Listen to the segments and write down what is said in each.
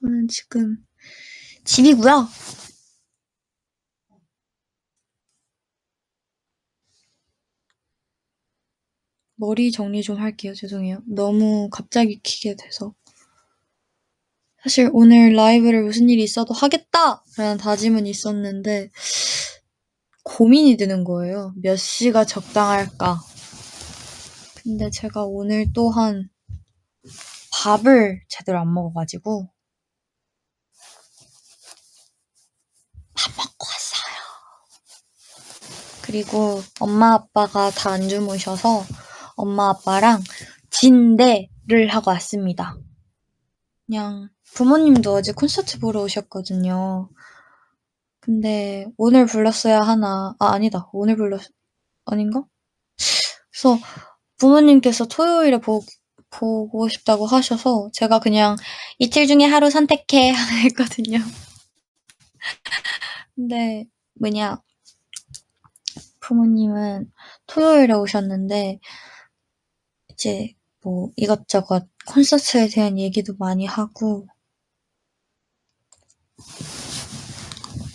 저는 지금 집이고요. 머리 정리 좀 할게요. 죄송해요. 너무 갑자기 키게 돼서. 사실 오늘 라이브를 무슨 일이 있어도 하겠다라는 다짐은 있었는데 고민이 드는 거예요. 몇 시가 적당할까? 근데 제가 오늘 또한 밥을 제대로 안 먹어가지고 밥 먹고 왔어요. 그리고 엄마 아빠가 다 안 주무셔서 엄마 아빠랑 진대를 하고 왔습니다. 그냥 부모님도 어제 콘서트 보러 오셨거든요. 근데 오늘 불렀어야 하나, 아니다. 오늘 아닌가? 그래서 부모님께서 토요일에 보고 싶다고 하셔서 제가 그냥 이틀 중에 하루 선택해 하나 했거든요. 근데 부모님은 토요일에 오셨는데 이제 뭐 이것저것 콘서트에 대한 얘기도 많이 하고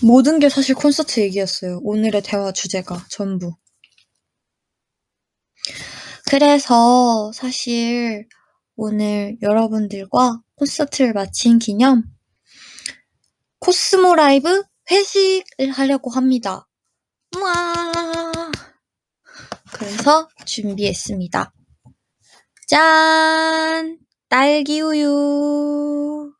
모든 게 사실 콘서트 얘기였어요. 오늘의 대화 주제가 전부. 그래서 사실 오늘 여러분들과 콘서트를 마친 기념 코스모 라이브 회식을 하려고 합니다. 우와! 그래서 준비했습니다. 짠! 딸기 우유.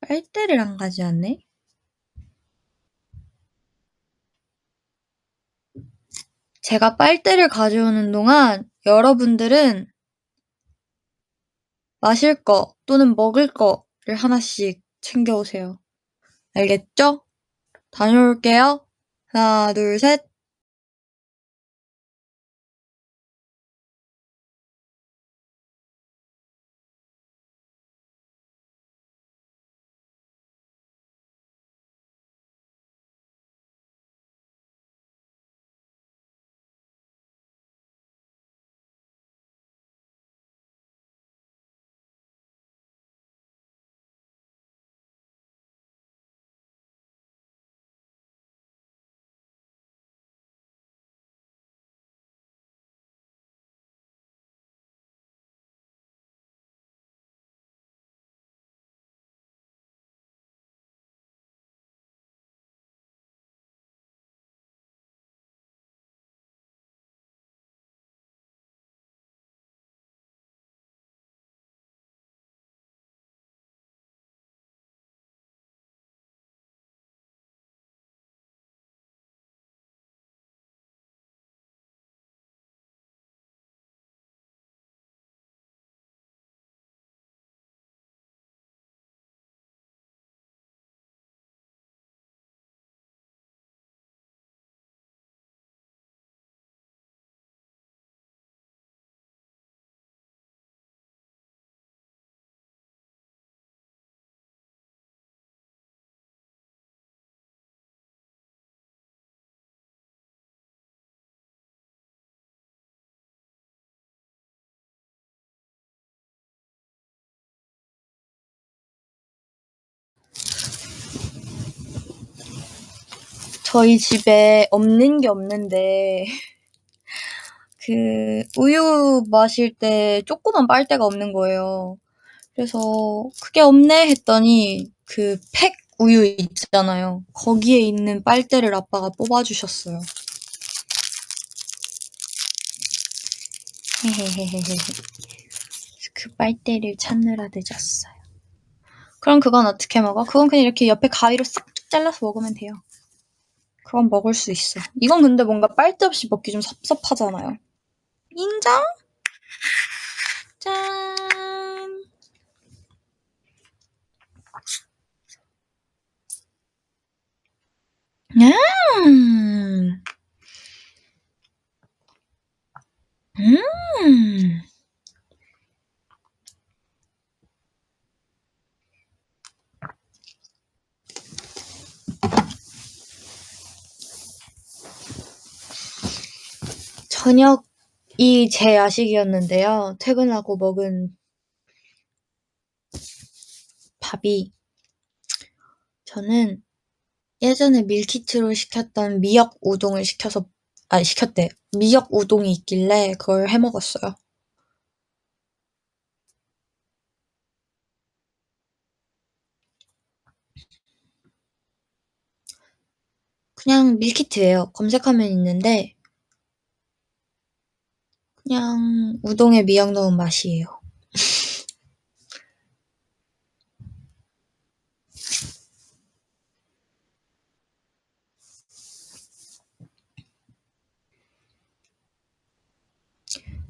빨대를 안 가져왔네? 제가 빨대를 가져오는 동안 여러분들은 마실 거 또는 먹을 거를 하나씩 챙겨오세요. 알겠죠? 다녀올게요. 하나, 둘, 셋. 저희 집에 없는 게 없는데 우유 마실 때 조그만 빨대가 없는 거예요. 그래서 그게 없네 했더니 팩 우유 있잖아요. 거기에 있는 빨대를 아빠가 뽑아주셨어요. 헤헤헤헤헤. 그 빨대를 찾느라 늦었어요. 그럼 그건 어떻게 먹어? 그건 그냥 이렇게 옆에 가위로 싹둑 잘라서 먹으면 돼요. 그건 먹을 수 있어. 이건 근데 뭔가 빨대 없이 먹기 좀 섭섭하잖아요. 인정? 짠! 음, 음. 저녁 이 제 야식이었는데요. 퇴근하고 먹은 밥이 저는 예전에 밀키트로 시켰던 미역 우동을 시켰대. 미역 우동이 있길래 그걸 해 먹었어요. 그냥 밀키트예요. 검색하면 있는데 그냥 우동에 미역 넣은 맛이에요.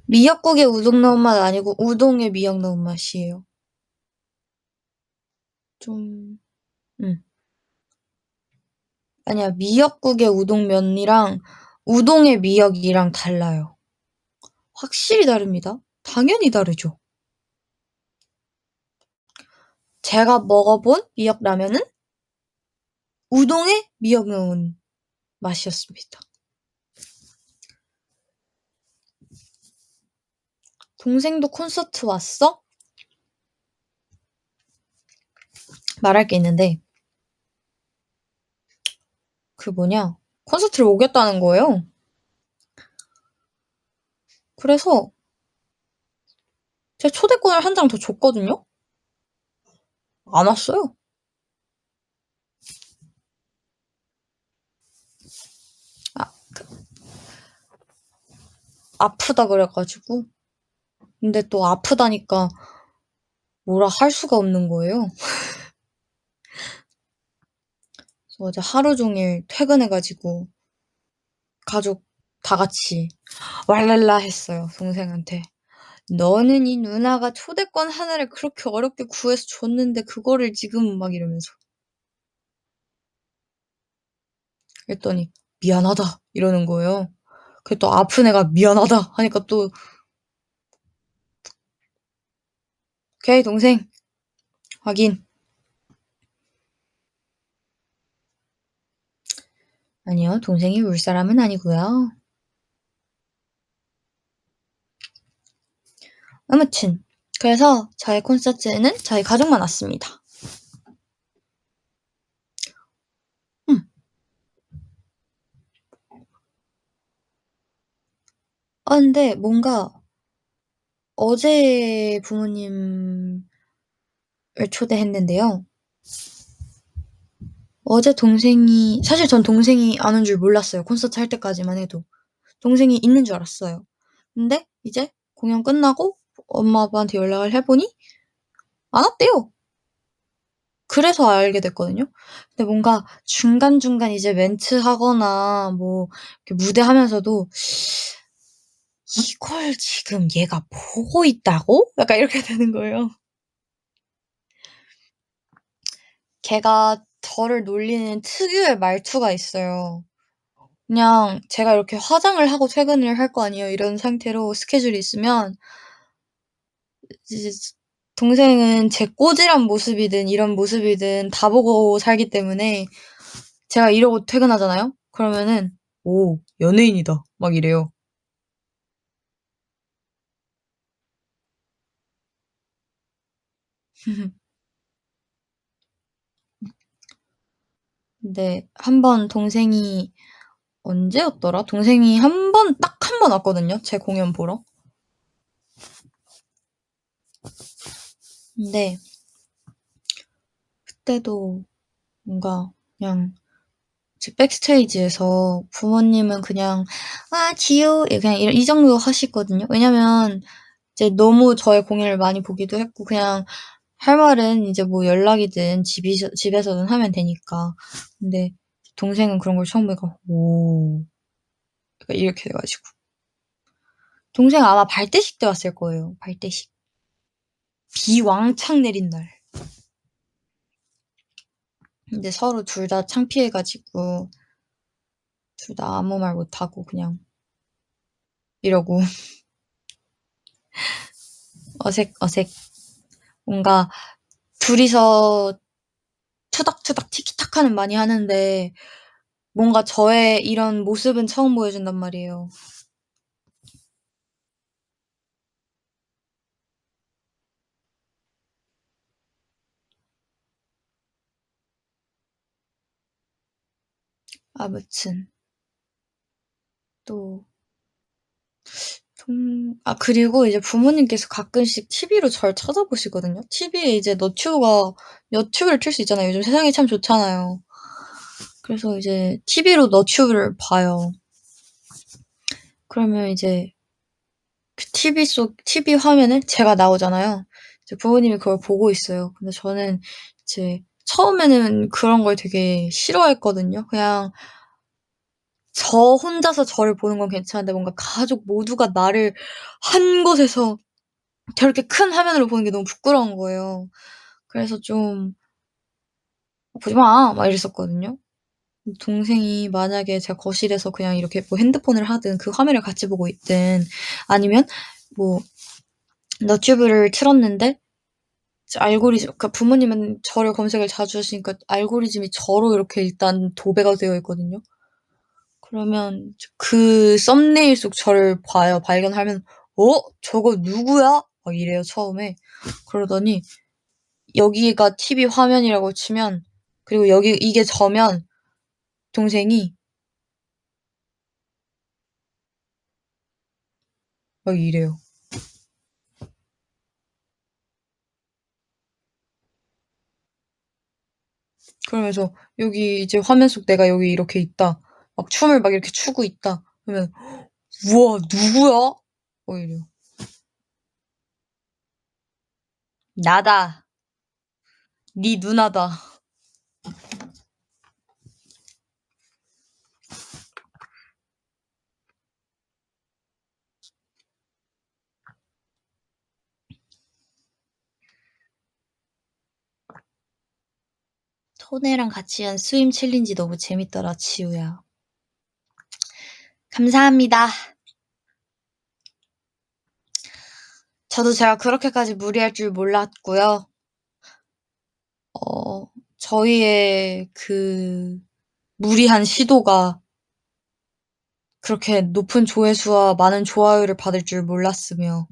미역국에 우동 넣은 맛 아니고 우동에 미역 넣은 맛이에요. 좀, 음. 아니야, 미역국의 우동면이랑 우동의 미역이랑 달라요. 확실히 다릅니다. 당연히 다르죠. 제가 먹어본 미역라면은 우동에 미역 넣은 맛이었습니다. 동생도 콘서트 왔어? 말할 게 있는데, 콘서트를 오겠다는 거예요. 그래서 제가 초대권을 한 장 더 줬거든요? 안 왔어요. 아, 아프다 그래가지고. 근데 또 아프다니까 뭐라 할 수가 없는 거예요. 그래서 어제 하루 종일 퇴근해가지고 가족 다 같이 왈랄라 했어요, 동생한테. 너는 이 누나가 초대권 하나를 그렇게 어렵게 구해서 줬는데 그거를 지금 막 이러면서. 그랬더니 미안하다 이러는 거예요. 그래 또 아픈 애가 미안하다 하니까 또 오케이 동생 확인. 아니요 동생이 울 사람은 아니고요. 아무튼 그래서 저희 콘서트에는 저희 가족만 왔습니다. 음. 근데 뭔가 어제 부모님을 초대했는데요. 어제 동생이 사실 전 동생이 안 온 줄 몰랐어요. 콘서트 할 때까지만 해도. 동생이 있는 줄 알았어요. 근데 이제 공연 끝나고 엄마 아빠한테 연락을 해보니 안 왔대요. 그래서 알게 됐거든요. 근데 뭔가 중간중간 이제 멘트하거나 뭐 이렇게 무대하면서도 '이걸 지금 얘가 보고 있다고?' 약간 이렇게 되는 거예요. 걔가 저를 놀리는 특유의 말투가 있어요. 그냥 제가 이렇게 화장을 하고 퇴근을 할 거 아니에요. 이런 상태로 스케줄이 있으면 이제 동생은 제 꼬질한 모습이든 이런 모습이든 다 보고 살기 때문에 제가 이러고 퇴근하잖아요? 그러면은 "오 연예인이다." 막 이래요. 근데 한 번 동생이 언제였더라? 동생이 한 번 딱 한 번 왔거든요, 제 공연 보러. 근데 그때도 뭔가 그냥 이제 백스테이지에서 부모님은 그냥 "아 지우." 예 그냥 이 정도 하시거든요. 왜냐면 이제 너무 저의 공연을 많이 보기도 했고 그냥 할 말은 이제 뭐 연락이든 집에서든 하면 되니까. 근데 동생은 그런 걸 처음 보니까 "오." 약간 이렇게 돼 가지고. 동생 아마 발대식 때 왔을 거예요, 발대식. 비 왕창 내린 날. 근데 서로 둘 다 창피해 가지고 둘 다 아무 말 못하고 그냥 이러고 어색어색 뭔가 둘이서 투닥투닥 티키타카는 많이 하는데 뭔가 저의 이런 모습은 처음 보여준단 말이에요. 아무튼 또 그리고 이제 부모님께서 가끔씩 TV로 절 쳐다보시거든요. TV에 이제 너튜브를 틀 수 있잖아요. 요즘 세상이 참 좋잖아요. 그래서 이제 TV로 너튜브를 봐요. 그러면 이제 그 TV 화면에 제가 나오잖아요. 이제 부모님이 그걸 보고 있어요. 근데 저는 이제 처음에는 그런 걸 되게 싫어했거든요. 그냥 저 혼자서 저를 보는 건 괜찮은데 뭔가 가족 모두가 나를 한 곳에서 저렇게 큰 화면으로 보는 게 너무 부끄러운 거예요. 그래서 좀 "보지 마." 막 이랬었거든요. 동생이 만약에 제가 거실에서 그냥 이렇게 뭐 핸드폰을 하든 그 화면을 같이 보고 있든 아니면 뭐 너튜브를 틀었는데 이제 알고리즘 그러니까 부모님은 저를 검색을 자주 하시니까 알고리즘이 저로 이렇게 일단 도배가 되어 있거든요. 그러면 그 썸네일 속 저를 봐요. 발견하면 "어? 저거 누구야?" 막 이래요 처음에. 그러더니 여기가 TV 화면이라고 치면 그리고 여기 이게 저면 동생이 막 이래요. 그러면서 "여기 이제 화면 속 내가 여기 이렇게 있다." 막 춤을 막 이렇게 추고 있다. 그러면 "우와 누구야?" 막 이래요. "나다. 네 누나다." 토네랑 같이 한 스윙 챌린지 너무 재밌더라 지우야. 감사합니다. 저도 제가 그렇게까지 무리할 줄 몰랐고요. 어 저희의 그 무리한 시도가 그렇게 높은 조회수와 많은 좋아요를 받을 줄 몰랐으며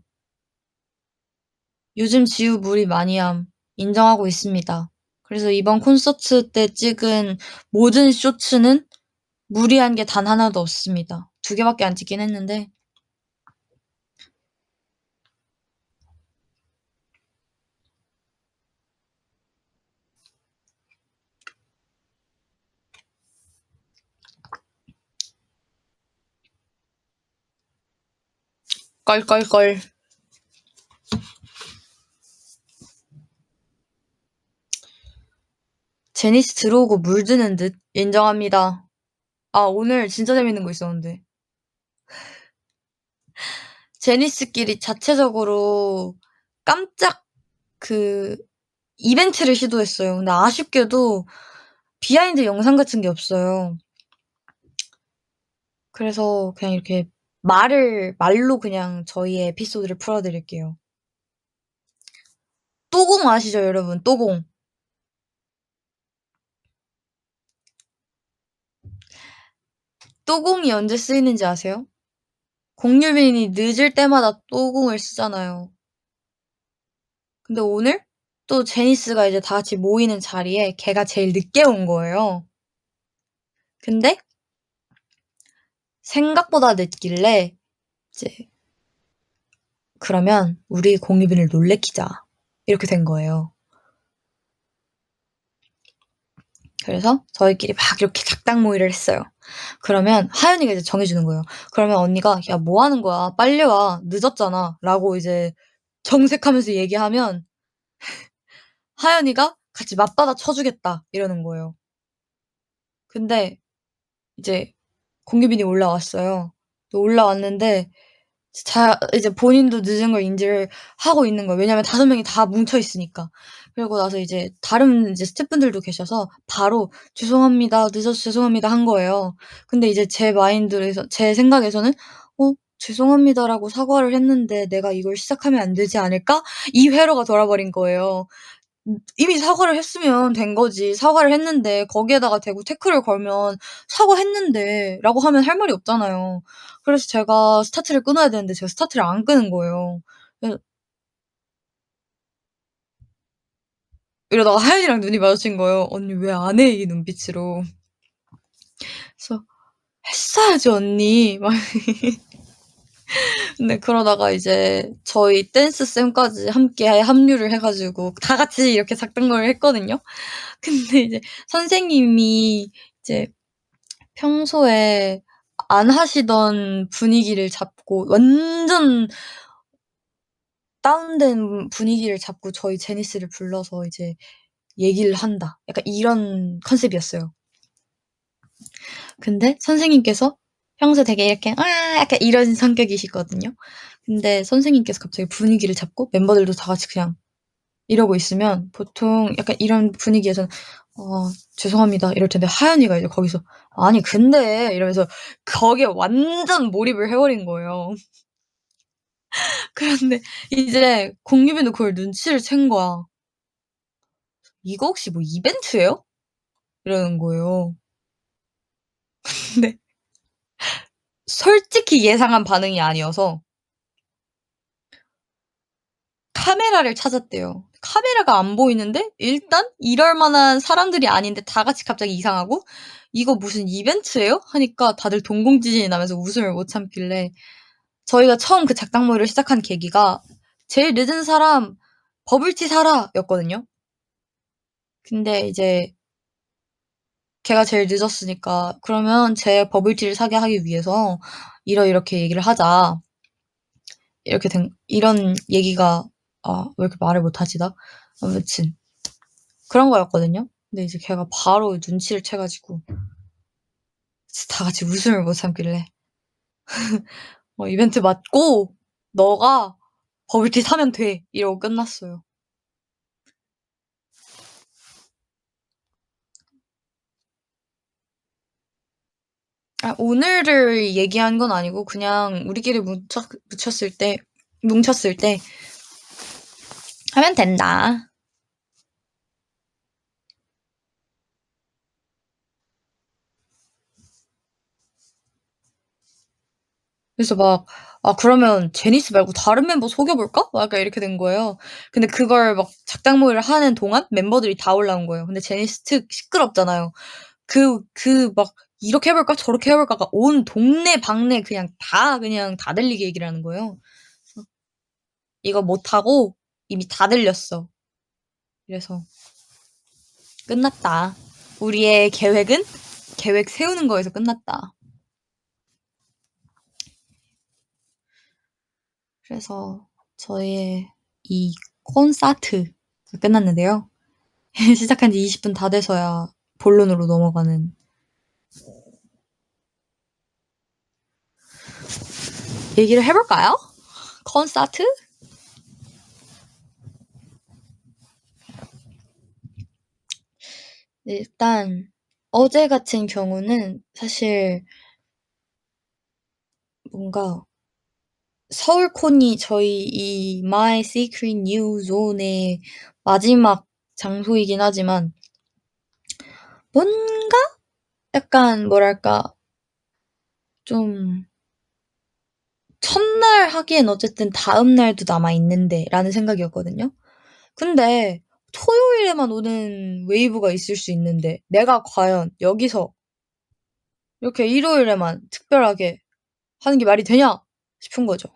요즘 지우 무리 많이 함 인정하고 있습니다. 그래서 이번 콘서트 때 찍은 모든 쇼츠는 무리한 게 단 하나도 없습니다. 2개밖에 안 찍긴 했는데 껄껄껄. 제니스 들어오고 물드는 듯 인정합니다. 오늘 진짜 재밌는 거 있었는데 제니스끼리 자체적으로 깜짝 그 이벤트를 시도했어요. 근데 아쉽게도 비하인드 영상 같은 게 없어요. 그래서 그냥 이렇게 말로 그냥 저희의 에피소드를 풀어 드릴게요. 또공 아시죠 여러분? 또공. 또공이 언제 쓰이는지 아세요? 공유빈이 늦을 때마다 또공을 쓰잖아요. 근데 오늘 또 제니스가 이제 다 같이 모이는 자리에 걔가 제일 늦게 온 거예요. 근데 생각보다 늦길래 이제 "그러면 우리 공유빈을 놀래키자." 이렇게 된 거예요. 그래서 저희끼리 막 이렇게 작당 모의를 했어요. 그러면 하연이가 이제 정해 주는 거예요. 그러면 언니가 "야 뭐 하는 거야. 빨리 와. 늦었잖아."라고 이제 정색하면서 얘기하면 하연이가 "같이 맞받아 쳐 주겠다." 이러는 거예요. 근데 이제 공유빈이 올라왔어요. 올라왔는데 이제 본인도 늦은 걸 인지를 하고 있는 거예요. 왜냐면 5명이 다 뭉쳐 있으니까. 그러고 나서 이제 다른 이제 스태프분들도 계셔서 바로 "죄송합니다. 늦어서 죄송합니다." 한 거예요. 근데 이제 제 생각에서는 '죄송합니다.'라고 사과를 했는데 '내가 이걸 시작하면 안 되지 않을까?' 이 회로가 돌아버린 거예요. 이미 사과를 했으면 된 거지. 사과를 했는데 거기에다가 대고 태클을 걸면 "사과했는데."라고 하면 할 말이 없잖아요. 그래서 제가 스타트를 끊어야 되는데 제가 스타트를 안 끄는 거예요. 그래서 이러다가 하연이랑 눈이 마주친 거예요. "언니 왜 안 해?" 이 눈빛으로. 그래서 "했어야지 언니." 막 근데 그러다가 이제 저희 댄스 쌤까지 함께 합류를 해 가지고 다 같이 이렇게 작정놀이를 했거든요. 근데 이제 선생님이 이제 평소에 안 하시던 분위기를 잡고 완전 다운된 분위기를 잡고 저희 제니스를 불러서 이제 얘기를 한다. 약간 이런 컨셉이었어요. 근데 선생님께서 평소에 되게 이렇게 "아." 약간 이런 성격이시거든요. 근데 선생님께서 갑자기 분위기를 잡고 멤버들도 다 같이 그냥 이러고 있으면 보통 약간 이런 분위기에서는 죄송합니다." 이럴 텐데 하연이가 이제 거기서 "아니 근데." 이러면서 거기에 완전 몰입을 해 버린 거예요. 그런데 이제 공유빈도 그걸 눈치를 챈 거야. "이거 혹시 뭐 이벤트예요?" 이러는 거예요. 근데 솔직히 예상한 반응이 아니어서 카메라를 찾았대요. 카메라가 안 보이는데 일단 이럴 만한 사람들이 아닌데 다 같이 갑자기 이상하고 "이거 무슨 이벤트예요?" 하니까 다들 동공지진이 나면서 웃음을 못 참길래 저희가 처음 그 작당 모의를 시작한 계기가 "제일 늦은 사람 버블티 사라." 였거든요. 근데 이제 걔가 제일 늦었으니까 "그러면 제 버블티를 사게 하기 위해서 이러이렇게 얘기를 하자." 이렇게 된 이런 얘기가 왜 이렇게 말을 못하지 나? 아무튼 그런 거였거든요. 근데 이제 걔가 바로 눈치를 채 가지고 다 같이 웃음을 못 참길래 "이벤트 맞고 너가 버블티 사면 돼." 이러고 끝났어요. 오늘을 얘기한 건 아니고 그냥 우리끼리 뭉쳤을 때 "하면 된다." 그래서 막 그러면 제니스 말고 다른 멤버 속여 볼까?" 막 약간 이렇게 된 거예요. 근데 그걸 막 작당 모의를 하는 동안 멤버들이 다 올라온 거예요. 근데 제니스 특 시끄럽잖아요. 막 "이렇게 해 볼까? 저렇게 해 볼까?"가 온 동네 방네 그냥 다 들리게 얘기를 하는 거예요. 그래서 "이거 못하고 이미 다 들렸어." 그래서 "끝났다. 우리의 계획은 계획 세우는 거에서 끝났다." 그래서 저희의 이 콘서트가 끝났는데요. 시작한 지 20분 다 돼서야 본론으로 넘어가는 얘기를 해 볼까요? 콘서트? 일단 어제 같은 경우는 사실 뭔가 서울콘이 저희 이 My Secret New Zone의 마지막 장소이긴 하지만 뭔가 약간 뭐랄까 좀 첫날 하기엔 어쨌든 '다음 날도 남아 있는데.'라는 생각이었거든요. 근데 토요일에만 오는 웨이브가 있을 수 있는데 '내가 과연 여기서 이렇게 일요일에만 특별하게 하는 게 말이 되냐?' 싶은 거죠.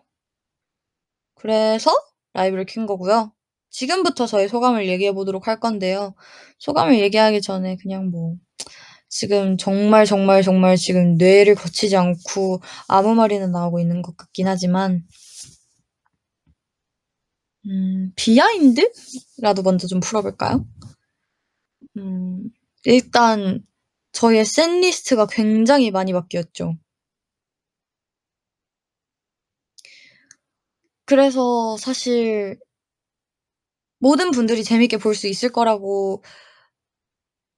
그래서 라이브를 켠 거고요. 지금부터 저의 소감을 얘기해 보도록 할 건데요. 소감을 얘기하기 전에 그냥 뭐 지금 정말, 정말, 정말 지금 뇌를 거치지 않고 아무 말이나 나오고 있는 것 같긴 하지만 비하인드라도 먼저 좀 풀어 볼까요? 일단 저희의 셋 리스트가 굉장히 많이 바뀌었죠. 그래서 사실 모든 분들이 재밌게 볼 수 있을 거라고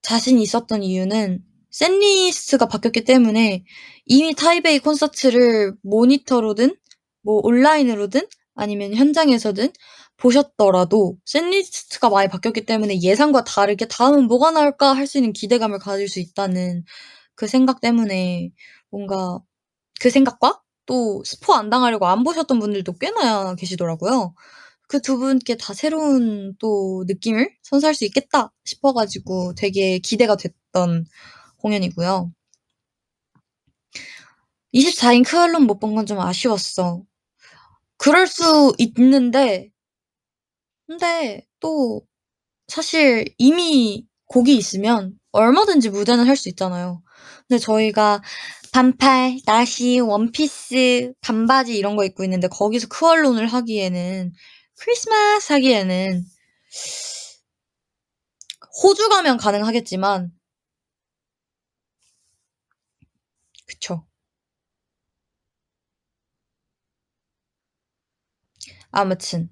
자신이 있었던 이유는 샌리스트가 바뀌었기 때문에 이미 타이베이 콘서트를 모니터로든 뭐 온라인으로든 아니면 현장에서든 보셨더라도 샌리스트가 많이 바뀌었기 때문에 예상과 다르게 '다음은 뭐가 나올까?' 할 수 있는 기대감을 가질 수 있다는 그 생각 때문에 뭔가 그 생각과 또 스포 안 당하려고 안 보셨던 분들도 꽤나 계시더라고요. 그 두 분께 다 새로운 또 느낌을 선사할 수 있겠다 싶어 가지고 되게 기대가 됐던 공연이고요. 24인 크얼론 못 본 건 좀 아쉬웠어. 그럴 수 있는데 근데 또 사실 이미 곡이 있으면 얼마든지 무대는 할 수 있잖아요. 근데 저희가 반팔, 나시, 원피스, 반바지 이런 거 입고 있는데 거기서 크얼론을 하기에는 크리스마스 하기에는 호주 가면 가능하겠지만 그쵸. 아무튼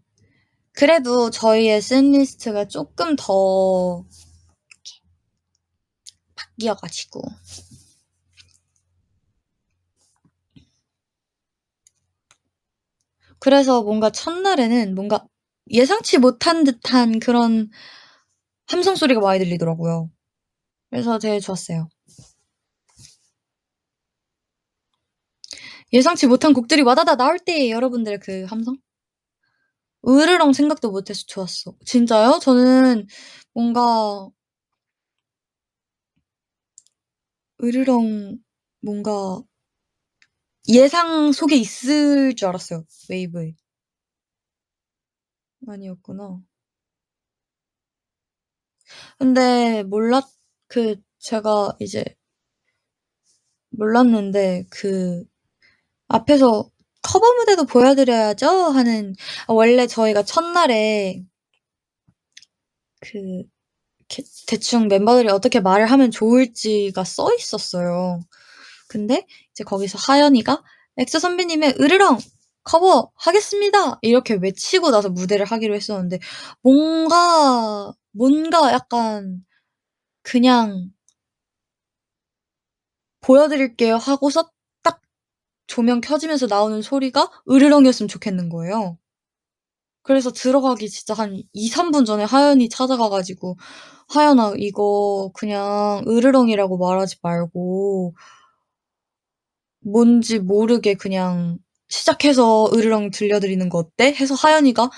그래도 저희의 셋리스트가 쪼끔 더 바뀌어 가지고 그래서 뭔가 첫날에는 뭔가 예상치 못한 듯한 그런 함성 소리가 많이 들리더라고요. 그래서 되게 좋았어요. 예상치 못한 곡들이 와다다 나올 때 여러분들 그 함성? 으르렁 생각도 못 해서 좋았어. 진짜요? 저는 뭔가 으르렁 뭔가 예상 속에 있을 줄 알았어요, 웨이브에. 아니었구나. 근데 제가 이제 몰랐는데 앞에서 "커버 무대도 보여 드려야죠." 하는 원래 저희가 첫날에 그 이렇게 대충 멤버들이 어떻게 말을 하면 좋을지가 써 있었어요. 근데 이제 거기서 하연이가 "엑소 선배님의 으르렁 커버하겠습니다." 이렇게 외치고 나서 무대를 하기로 했었는데 뭔가 약간 그냥 "보여 드릴게요." 하고서 딱 조명 켜지면서 나오는 소리가 으르렁이었으면 좋겠는 거예요. 그래서 들어가기 진짜 한 2-3분 전에 하연이 찾아가 가지고 "하연아 이거 그냥 으르렁이라고 말하지 말고 뭔지 모르게 그냥 시작해서 으르렁 들려드리는 거 어때?" 해서 하연이가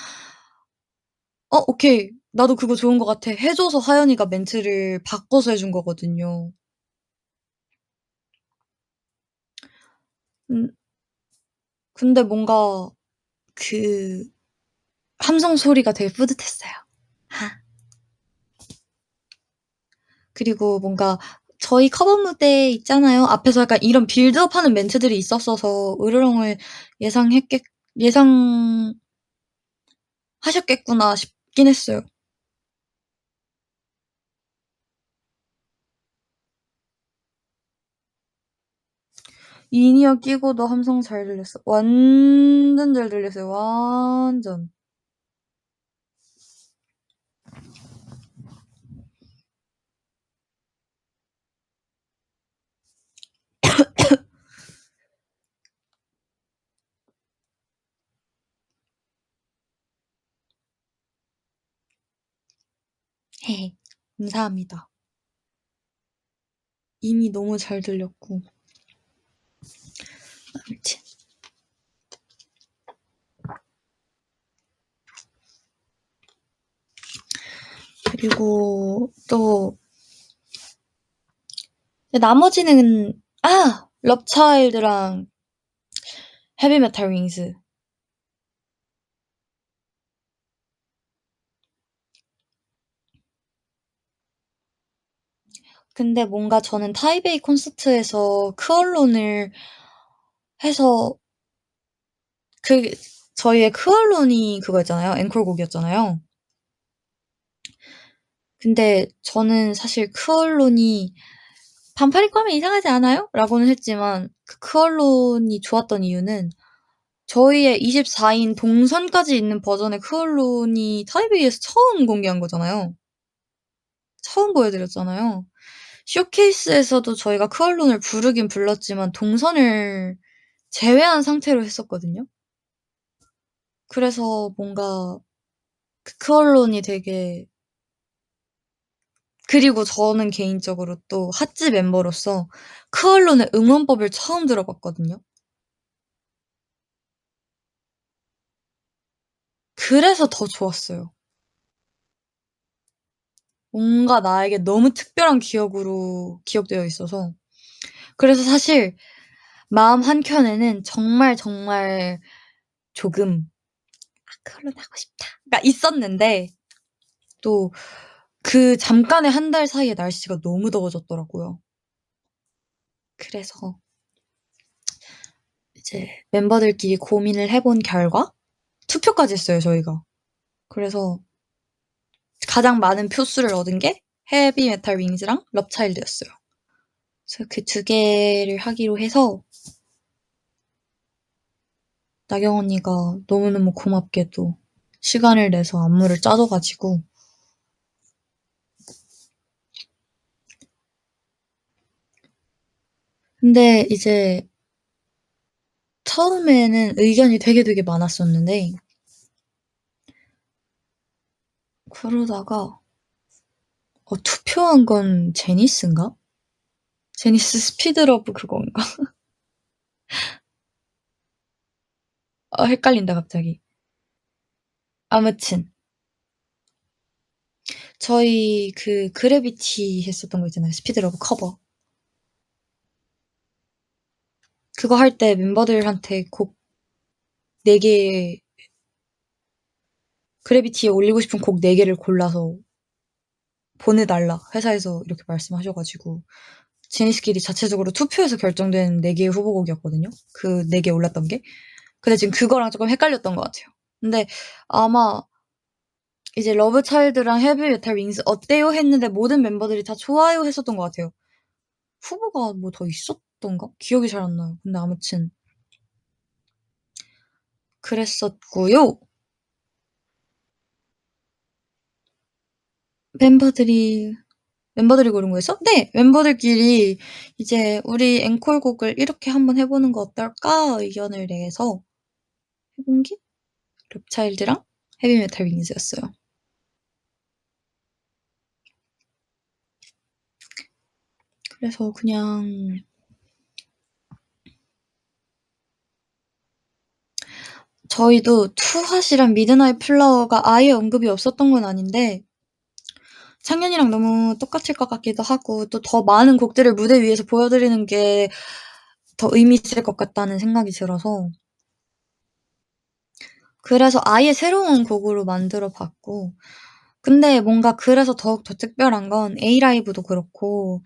"어 오케이. 나도 그거 좋은 것 같아." 해 줘서 하연이가 멘트를 바꿔서 해준 거거든요. 음 근데 뭔가 그 함성 소리가 되게 뿌듯했어요. 하. 그리고 뭔가 저희 커버 무대 있잖아요. 앞에서 약간 이런 빌드업하는 멘트들이 있었어서 으르렁을 예상했겠 예상하셨겠구나 싶긴 했어요. 인이어 끼고도 함성 잘 들렸어. 완전 잘 들렸어요. 완전. 헤헤. 감사합니다. 이미 너무 잘 들렸고. 아무튼 그리고 또 나머지는 럽차일드랑 헤비메탈 윙즈. 근데 뭔가 저는 타이베이 콘서트에서 크얼론을 해서 그 저희의 크얼론이 그거였잖아요. 앵콜곡이었잖아요. 근데 저는 사실 크얼론이 "반팔 입고 하면 이상하지 않아요?" 라고는 했지만 그 크얼론이 좋았던 이유는 저희의 24인 동선까지 있는 버전의 크얼론이 타이베이에서 처음 공개한 거잖아요. 처음 보여 드렸잖아요. 쇼케이스에서도 저희가 크얼론을 부르긴 불렀지만 동선을 제외한 상태로 했었거든요. 그래서 뭔가 그 크얼론이 되게 그리고 저는 개인적으로 또 핫즈 멤버로서 크얼론의 응원법을 처음 들어봤거든요. 그래서 더 좋았어요. 뭔가 나에게 너무 특별한 기억으로 기억되어 있어서. 그래서 사실 마음 한켠에는 정말, 정말 조금 '아 결혼하고 싶다.'가 있었는데 또 그 잠깐의 한 달 사이에 날씨가 너무 더워졌더라고요. 그래서 이제 멤버들끼리 고민을 해본 결과 투표까지 했어요 저희가. 그래서 가장 많은 표수를 얻은 게 헤비 메탈 윙즈랑 럽차일드였어요. 그래서 그 두 개를 하기로 해서 나경 언니가 너무너무 고맙게도 시간을 내서 안무를 짜줘 가지고 근데 이제 처음에는 의견이 되게 많았었는데 그러다가 투표한 건 제니스인가? 제니스 스피드 러브 그건가? 헷갈린다 갑자기. 아무튼 저희 그 그래비티 했었던 거 있잖아요. 스피드 러브 커버. 그거 할 때 멤버들한테 곡 4개 그래비티에 올리고 싶은 곡 4개를 골라서 보내달라 회사에서 이렇게 말씀하셔 가지고 제니스끼리 자체적으로 투표해서 결정된 4개의 후보곡이었거든요. 그 4개 올랐던 게. 근데 지금 그거랑 쪼끔 헷갈렸던 것 같아요. 근데 아마 이제 러브 차일드랑 헤비 메탈 윙스 어때요? 했는데 모든 멤버들이 다 좋아요 했었던 것 같아요. 후보가 뭐 더 있었던가? 기억이 잘 안 나요. 근데 아무튼 그랬었고요. 멤버들이 멤버들이 고른 거였어? 네. 멤버들끼리 이제 "우리 앵콜곡을 이렇게 한번 해 보는 거 어떨까?" 의견을 내서 해본 게 럽차일드랑 헤비 메탈 윙즈였어요. 그래서 그냥 저희도 투핫이랑 미드나잇 플라워가 아예 언급이 없었던 건 아닌데 작년이랑 너무 똑같을 것 같기도 하고 또 더 많은 곡들을 무대 위에서 보여드리는 게 더 의미 있을 것 같다는 생각이 들어서 그래서 아예 새로운 곡으로 만들어 봤고 근데 뭔가 그래서 더욱 더 특별한 건 에이라이브도 그렇고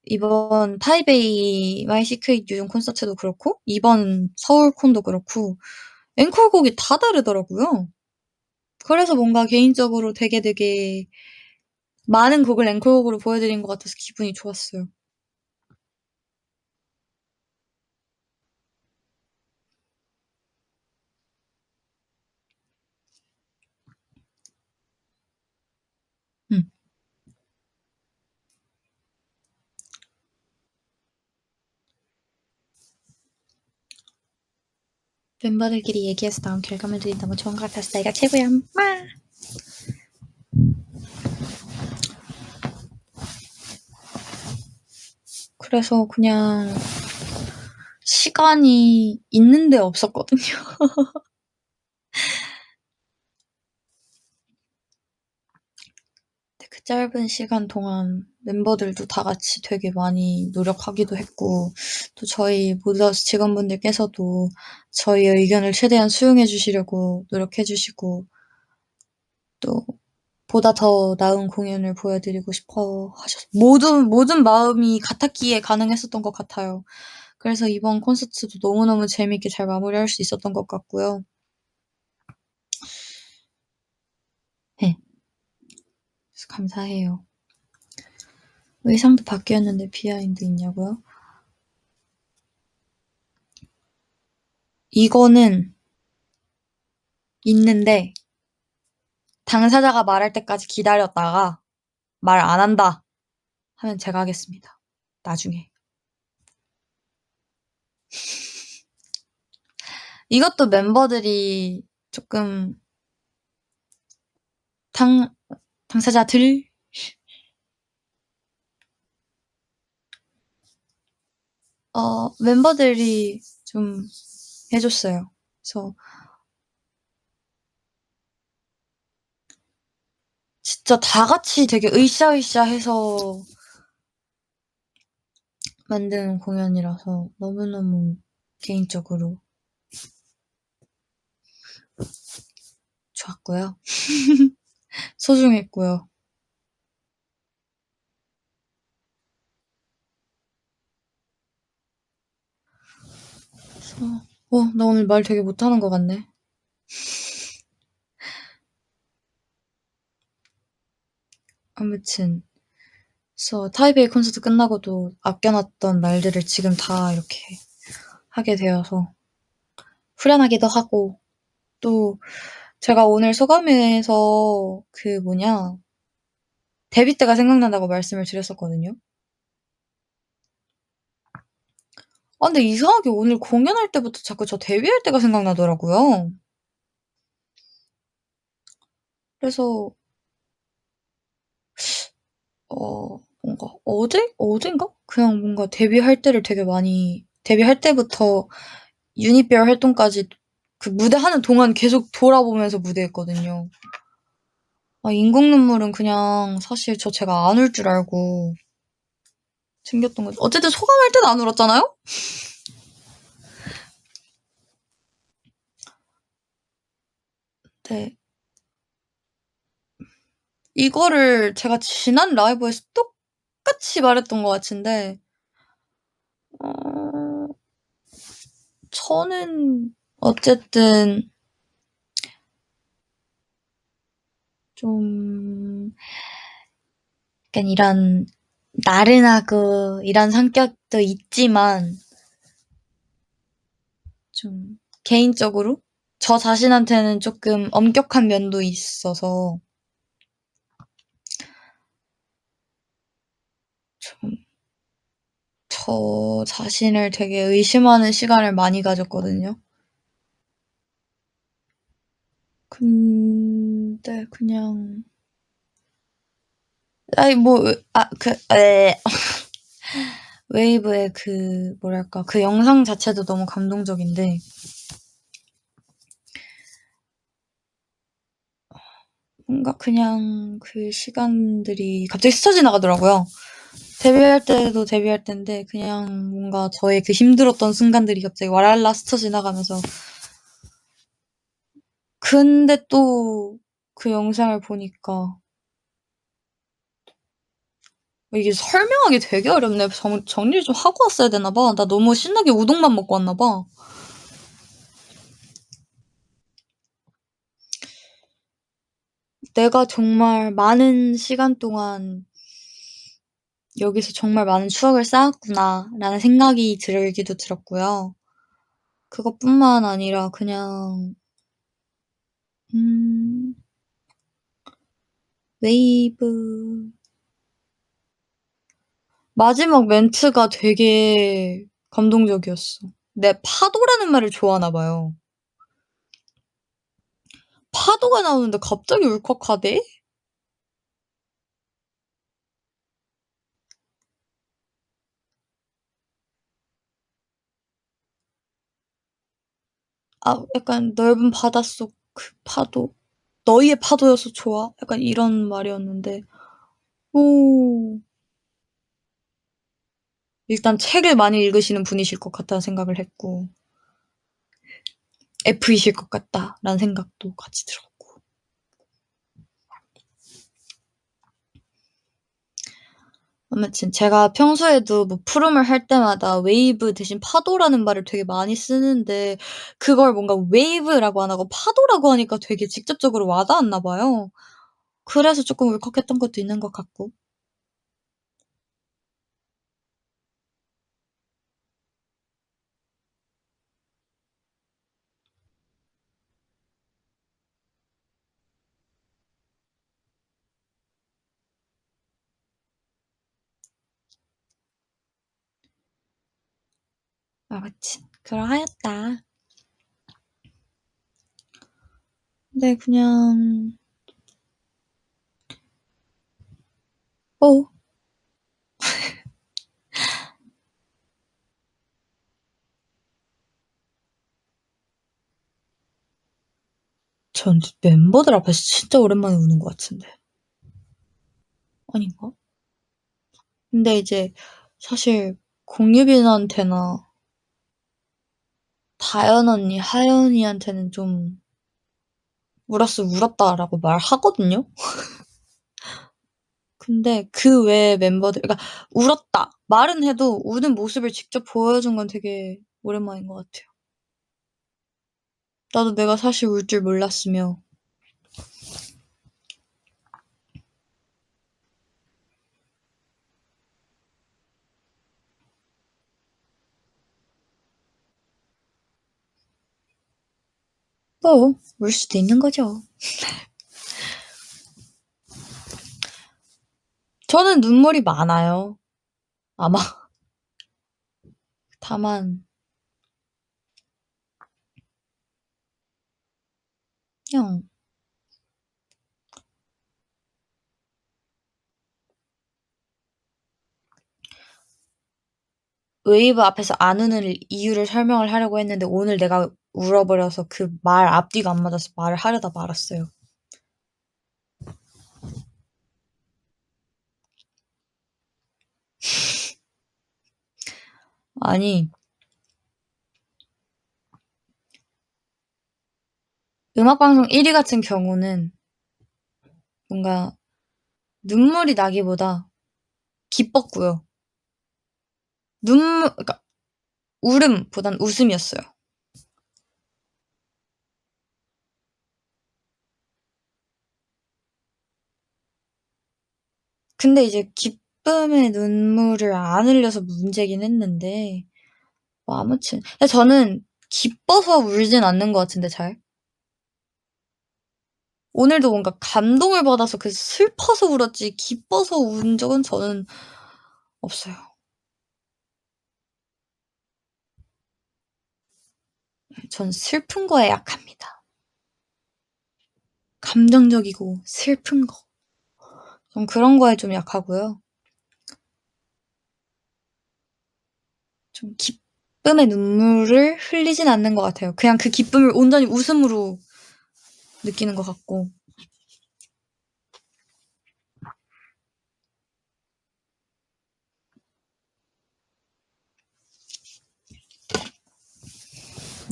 이번 타이베이 마이 시크릿 유존 콘서트도 그렇고 이번 서울콘도 그렇고 앵콜곡이 다 다르더라고요. 그래서 뭔가 개인적으로 되게 많은 곡을 앵콜곡으로 보여드린 것 같아서 기분이 좋았어요. 음. 멤버들끼리 얘기해서 나온 결과물들이 너무 좋은 것 같아서 내가 최고야. 와. 그래서 그냥 시간이 있는데 없었거든요. 근데 그 짧은 시간 동안 멤버들도 다 같이 되게 많이 노력하기도 했고 또 저희 모더스 직원분들께서도 저희의 의견을 최대한 수용해 주시려고 노력해 주시고 또 보다 더 나은 공연을 보여드리고 싶어 하셔서 모든 마음이 같았기에 가능했었던 것 같아요. 그래서 이번 콘서트도 너무너무 재밌게 잘 마무리할 수 있었던 것 같고요. 네. 그래서 감사해요. 의상도 바뀌었는데 비하인드 있냐고요? 이거는 있는데 당사자가 말할 때까지 기다렸다가 "말 안 한다." 하면 제가 하겠습니다. 나중에. 이것도 멤버들이 쪼끔 당 당사자들 멤버들이 좀 해 줬어요. 그래서 진짜 다 같이 되게 으쌰으쌰해서 만든 공연이라서 너무너무 개인적으로 좋았고요. 소중했고요. 그래서 나 오늘 말 되게 못하는 것 같네. 아무튼 그래서 타이베이 콘서트 끝나고도 아껴놨던 말들을 지금 다 이렇게 하게 되어서 후련하기도 하고, 또 제가 오늘 소감회에서 데뷔 때가 생각난다고 말씀을 드렸었거든요. 근데 이상하게 오늘 공연할 때부터 자꾸 저 데뷔할 때가 생각나더라고요. 그래서 뭔가 어젠가? 그냥 뭔가 데뷔할 때부터 유닛별 활동까지 그 무대 하는 동안 계속 돌아보면서 무대했거든요. 인공 눈물은 그냥 사실 제가 안 울 줄 알고 챙겼던 거죠. 어쨌든 소감할 때는 안 울었잖아요? 네. 이거를 제가 지난 라이브에서 똑같이 말했던 것 같은데, 어, 저는 어쨌든 좀 약간 이런 나른하고 이런 성격도 있지만 좀 개인적으로 저 자신한테는 조금 엄격한 면도 있어서 좀 저 자신을 되게 의심하는 시간을 많이 가졌거든요. 근데 그냥 아니 뭐 웨이브의 뭐랄까 그 영상 자체도 너무 감동적인데 뭔가 그냥 그 시간들이 갑자기 스쳐 지나가더라고요. 데뷔할 때도 데뷔할 때인데 그냥 뭔가 저의 그 힘들었던 순간들이 갑자기 와랄라 스쳐 지나가면서, 근데 또 그 영상을 보니까 이게 설명하기 되게 어렵네. 정리를 좀 하고 왔어야 되나 봐. 나 너무 신나게 우동만 먹고 왔나 봐. 내가 정말 많은 시간 동안 여기서 정말 많은 추억을 쌓았구나라는 생각이 들기도 들었고요. 그것뿐만 아니라 그냥 음 웨이브 마지막 멘트가 되게 감동적이었어. 내 파도라는 말을 좋아하나 봐요. 파도가 나오는데 갑자기 울컥하대? 약간 넓은 바닷속 그 파도. 너희의 파도여서 좋아. 약간 이런 말이었는데, 오, 일단 책을 많이 읽으시는 분이실 것 같다는 생각을 했고, F이실 것 같다라는 생각도 같이 들었고. 아무튼 제가 평소에도 뭐 프롬을 할 때마다 웨이브 대신 파도라는 말을 되게 많이 쓰는데, 그걸 뭔가 웨이브라고 안 하고 파도라고 하니까 되게 직접적으로 와닿았나 봐요. 그래서 조금 울컥했던 것도 있는 것 같고. 아무튼 그러하였다. 근데 그냥 어 전 멤버들 앞에서 진짜 오랜만에 우는 것 같은데. 아닌가? 근데 이제 사실 공유빈한테나 다현 언니, 하연 언니한테는 좀 울었으면 울었다라고 말하거든요? 근데 그 외의 멤버들, 그러니까 울었다 말은 해도 우는 모습을 직접 보여준 건 되게 오랜만인 것 같아요. 나도 내가 사실 울 줄 몰랐으며. 울 수도 있는 거죠. 저는 눈물이 많아요. 아마. 다만, 그냥, 웨이브 앞에서 안 우는 이유를 설명을 하려고 했는데 오늘 내가 울어버려서 그 말 앞뒤가 안 맞아서 말을 하려다 말았어요. 아니, 음악방송 1위 같은 경우는 뭔가 눈물이 나기보다 기뻤고요. 그러니까 울음보단 웃음이었어요. 근데 이제 기쁨의 눈물을 안 흘려서 문제긴 했는데, 뭐 아무튼. 근데 저는 기뻐서 울진 않는 것 같은데, 잘. 오늘도 뭔가 감동을 받아서 그 슬퍼서 울었지, 기뻐서 운 적은 저는 없어요. 전 슬픈 거에 약합니다. 감정적이고 슬픈 거. 전 그런 거에 좀 약하고요. 좀 기쁨의 눈물을 흘리진 않는 것 같아요. 그냥 그 기쁨을 온전히 웃음으로 느끼는 것 같고.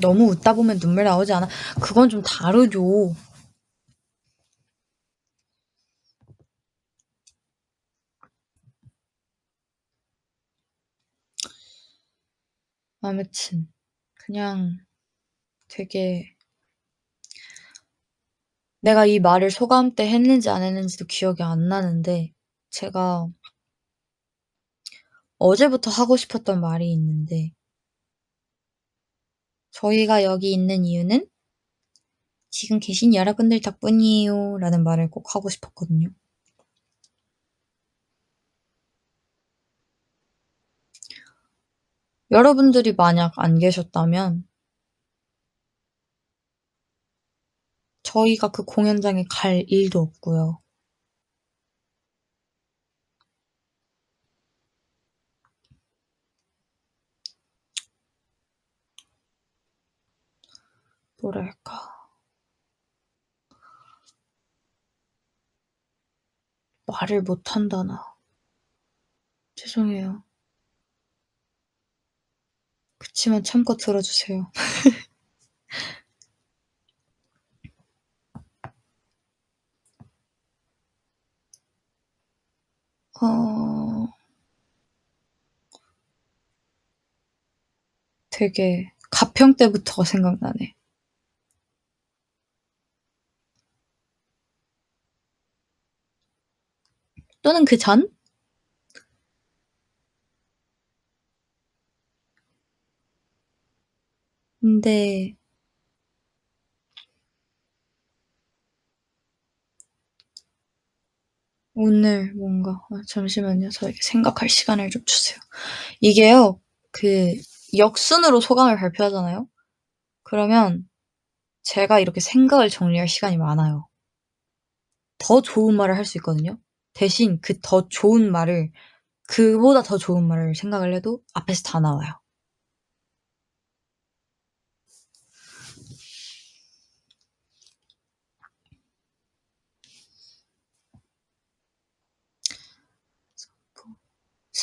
너무 웃다 보면 눈물 나오지 않아? 그건 좀 다르죠. 아무튼 그냥 되게 내가 이 말을 소감 때 했는지 안 했는지도 기억이 안 나는데 제가 어제부터 하고 싶었던 말이 있는데 저희가 여기 있는 이유는 지금 계신 여러분들 덕분이에요 라는 말을 꼭 하고 싶었거든요. 여러분들이 만약 안 계셨다면 저희가 그 공연장에 갈 일도 없고요. 뭐랄까. 말을 못한다나. 죄송해요. 그치만 참고 들어주세요. 어, 되게 가평 때부터가 생각나네. 또는 그 전? 근데 오늘 뭔가 잠시만요. 저에게 생각할 시간을 좀 주세요. 이게요. 그 역순으로 소감을 발표하잖아요. 그러면 제가 이렇게 생각을 정리할 시간이 많아요. 더 좋은 말을 할 수 있거든요. 대신 그 더 좋은 말을 그보다 더 좋은 말을 생각을 해도 앞에서 다 나와요.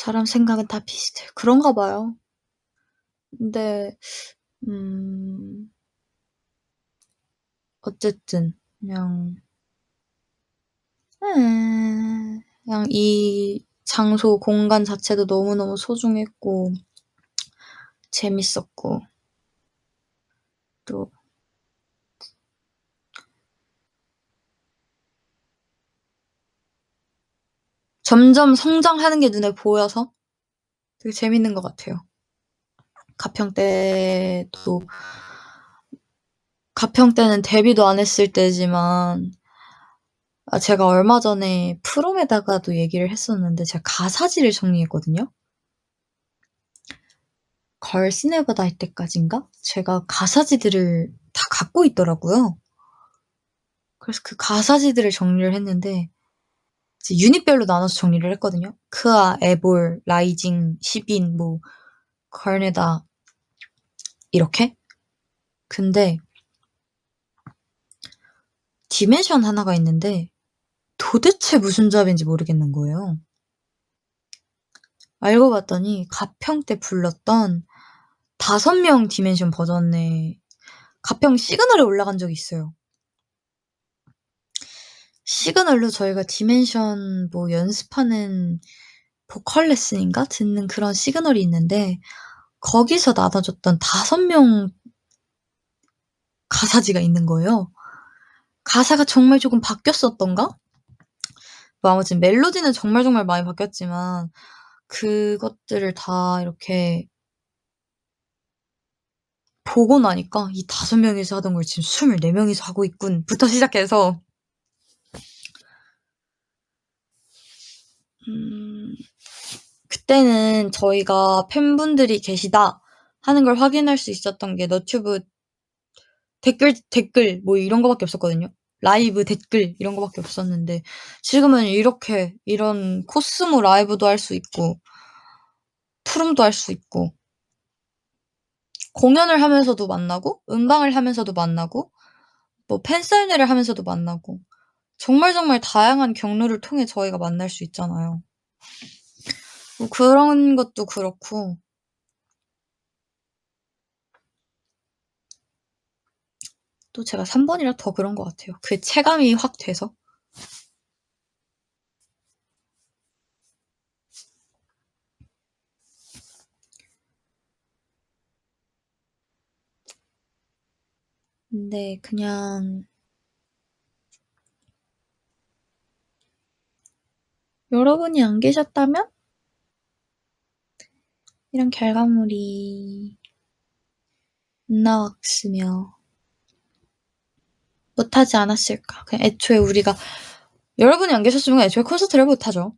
사람 생각은 다 비슷해. 그런가 봐요. 근데 음 어쨌든 그냥 이 장소 공간 자체도 너무너무 소중했고 재밌었고 또 점점 성장하는 게 눈에 보여서 되게 재밌는 것 같아요. 가평 때도 가평 때는 데뷔도 안 했을 때지만 제가 얼마 전에 프롬에다가도 얘기를 했었는데 제가 가사지를 정리했거든요. 걸스 네버 다이 때까지인가 제가 가사지들을 다 갖고 있더라고요. 그래서 그 가사지들을 정리를 했는데 이제 유닛별로 나눠서 정리를 했거든요. 크아, 에볼, 라이징, 시빈, 뭐 걸네다 이렇게. 근데 디멘션 하나가 있는데 도대체 무슨 조합인지 모르겠는 거예요. 알고 봤더니 가평 때 불렀던 5명 디멘션 버전의 가평 시그널에 올라간 적이 있어요. 시그널로 저희가 디멘션 뭐 연습하는 보컬 레슨인가 듣는 그런 시그널이 있는데 거기서 나눠줬던 5명 가사지가 있는 거예요. 가사가 정말 조금 바뀌었었던가? 뭐 아무튼 멜로디는 정말 많이 바뀌었지만 그것들을 다 이렇게 보고 나니까 '이 5명이서 하던 걸 지금 24명이서 하고 있군.'부터 시작해서 그때는 저희가 '팬분들이 계시다.' 하는 걸 확인할 수 있었던 게 너튜브 댓글 뭐 이런 거밖에 없었거든요. 라이브 댓글 이런 거밖에 없었는데 지금은 이렇게 이런 코스모 라이브도 할 수 있고 프롬도 할 수 있고 공연을 하면서도 만나고 음방을 하면서도 만나고 뭐 팬사인회를 하면서도 만나고 정말 다양한 경로를 통해 저희가 만날 수 있잖아요. 뭐 그런 것도 그렇고 또 제가 3 번이라 더 그런 것 같아요. 그 체감이 확 돼서. 근데 그냥 여러분이 안 계셨다면 이런 결과물이 안 나왔으며 못하지 않았을까. 그냥 애초에 우리가 여러분이 안 계셨으면 애초에 콘서트를 못하죠.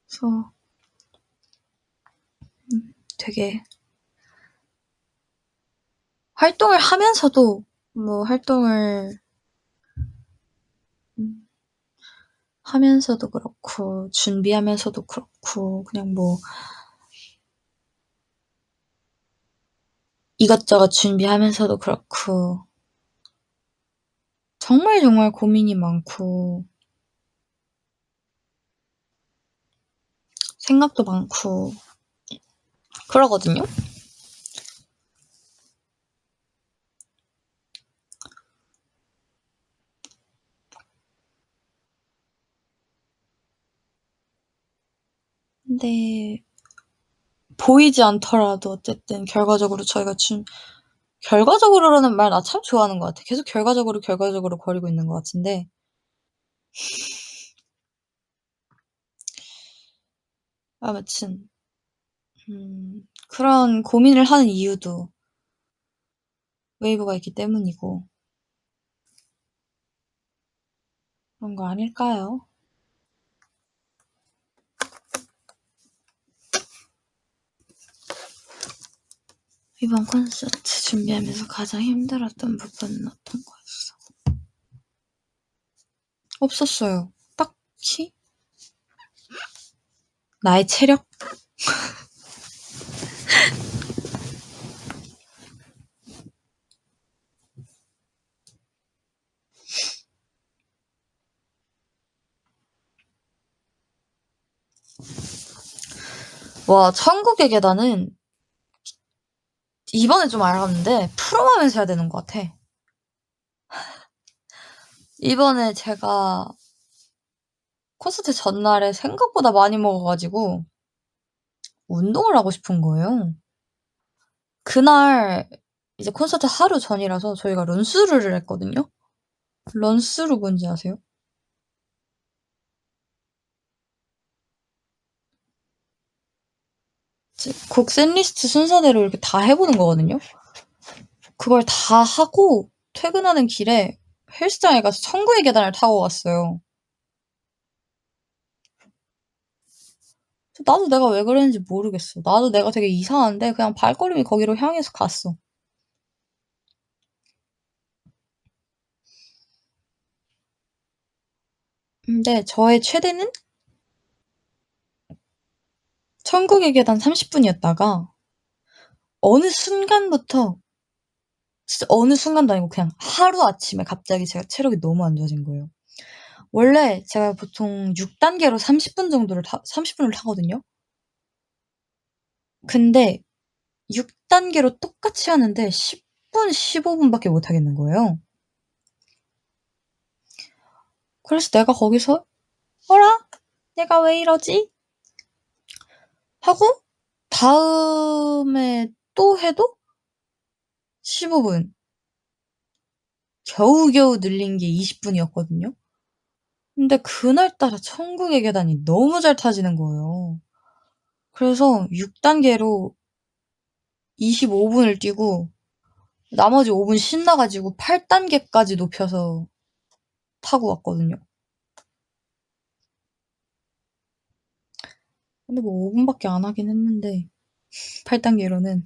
그래서 되게 활동을 하면서도 뭐 활동을 하면서도 그렇고 준비하면서도 그렇고 그냥 뭐 이것저것 준비하면서도 그렇고 정말 고민이 많고 생각도 많고 그러거든요. 근데 보이지 않더라도 어쨌든 결과적으로 저희가 결과적으로라는 말 나 참 좋아하는 것 같아. 계속 결과적으로 거리고 있는 것 같은데 아무튼 그런 고민을 하는 이유도 웨이브가 있기 때문이고 그런 거 아닐까요? 이번 콘서트 준비하면서 가장 힘들었던 부분은 어떤 거였어? 없었어요. 딱히? 나의 체력? 와, 천국의 계단은 이번에 좀 알았는데 프롬하면서 해야 되는 것 같아. 이번에 제가 콘서트 전날에 생각보다 많이 먹어가지고 운동을 하고 싶은 거예요. 그날 이제 콘서트 하루 전이라서 저희가 런스루를 했거든요. 런스루 뭔지 아세요? 곡 셋리스트 순서대로 이렇게 다 해보는 거거든요. 그걸 다 하고 퇴근하는 길에 헬스장에 가서 천국의 계단을 타고 갔어요. 나도 내가 왜 그랬는지 모르겠어. 나도 내가 되게 이상한데 그냥 발걸음이 거기로 향해서 갔어. 근데 저의 최대는 천국의 계단 30분이었다가 어느 순간부터 진짜 어느 순간도 아니고 그냥 하루아침에 갑자기 제가 체력이 너무 안 좋아진 거예요. 원래 제가 보통 6단계로 30분을 타거든요. 근데 6단계로 똑같이 하는데 10분, 15분밖에 못 하겠는 거예요. 그래서 내가 거기서 어라? 내가 왜 이러지? 하고 다음에 또 해도 15분. 겨우겨우 늘린 게 20분이었거든요. 근데 그날따라 천국의 계단이 너무 잘 타지는 거예요. 그래서 6단계로 25분을 뛰고 나머지 5분 신나가지고 8단계까지 높여서 타고 왔거든요. 근데 뭐 5분밖에 안 하긴 했는데 8단계로는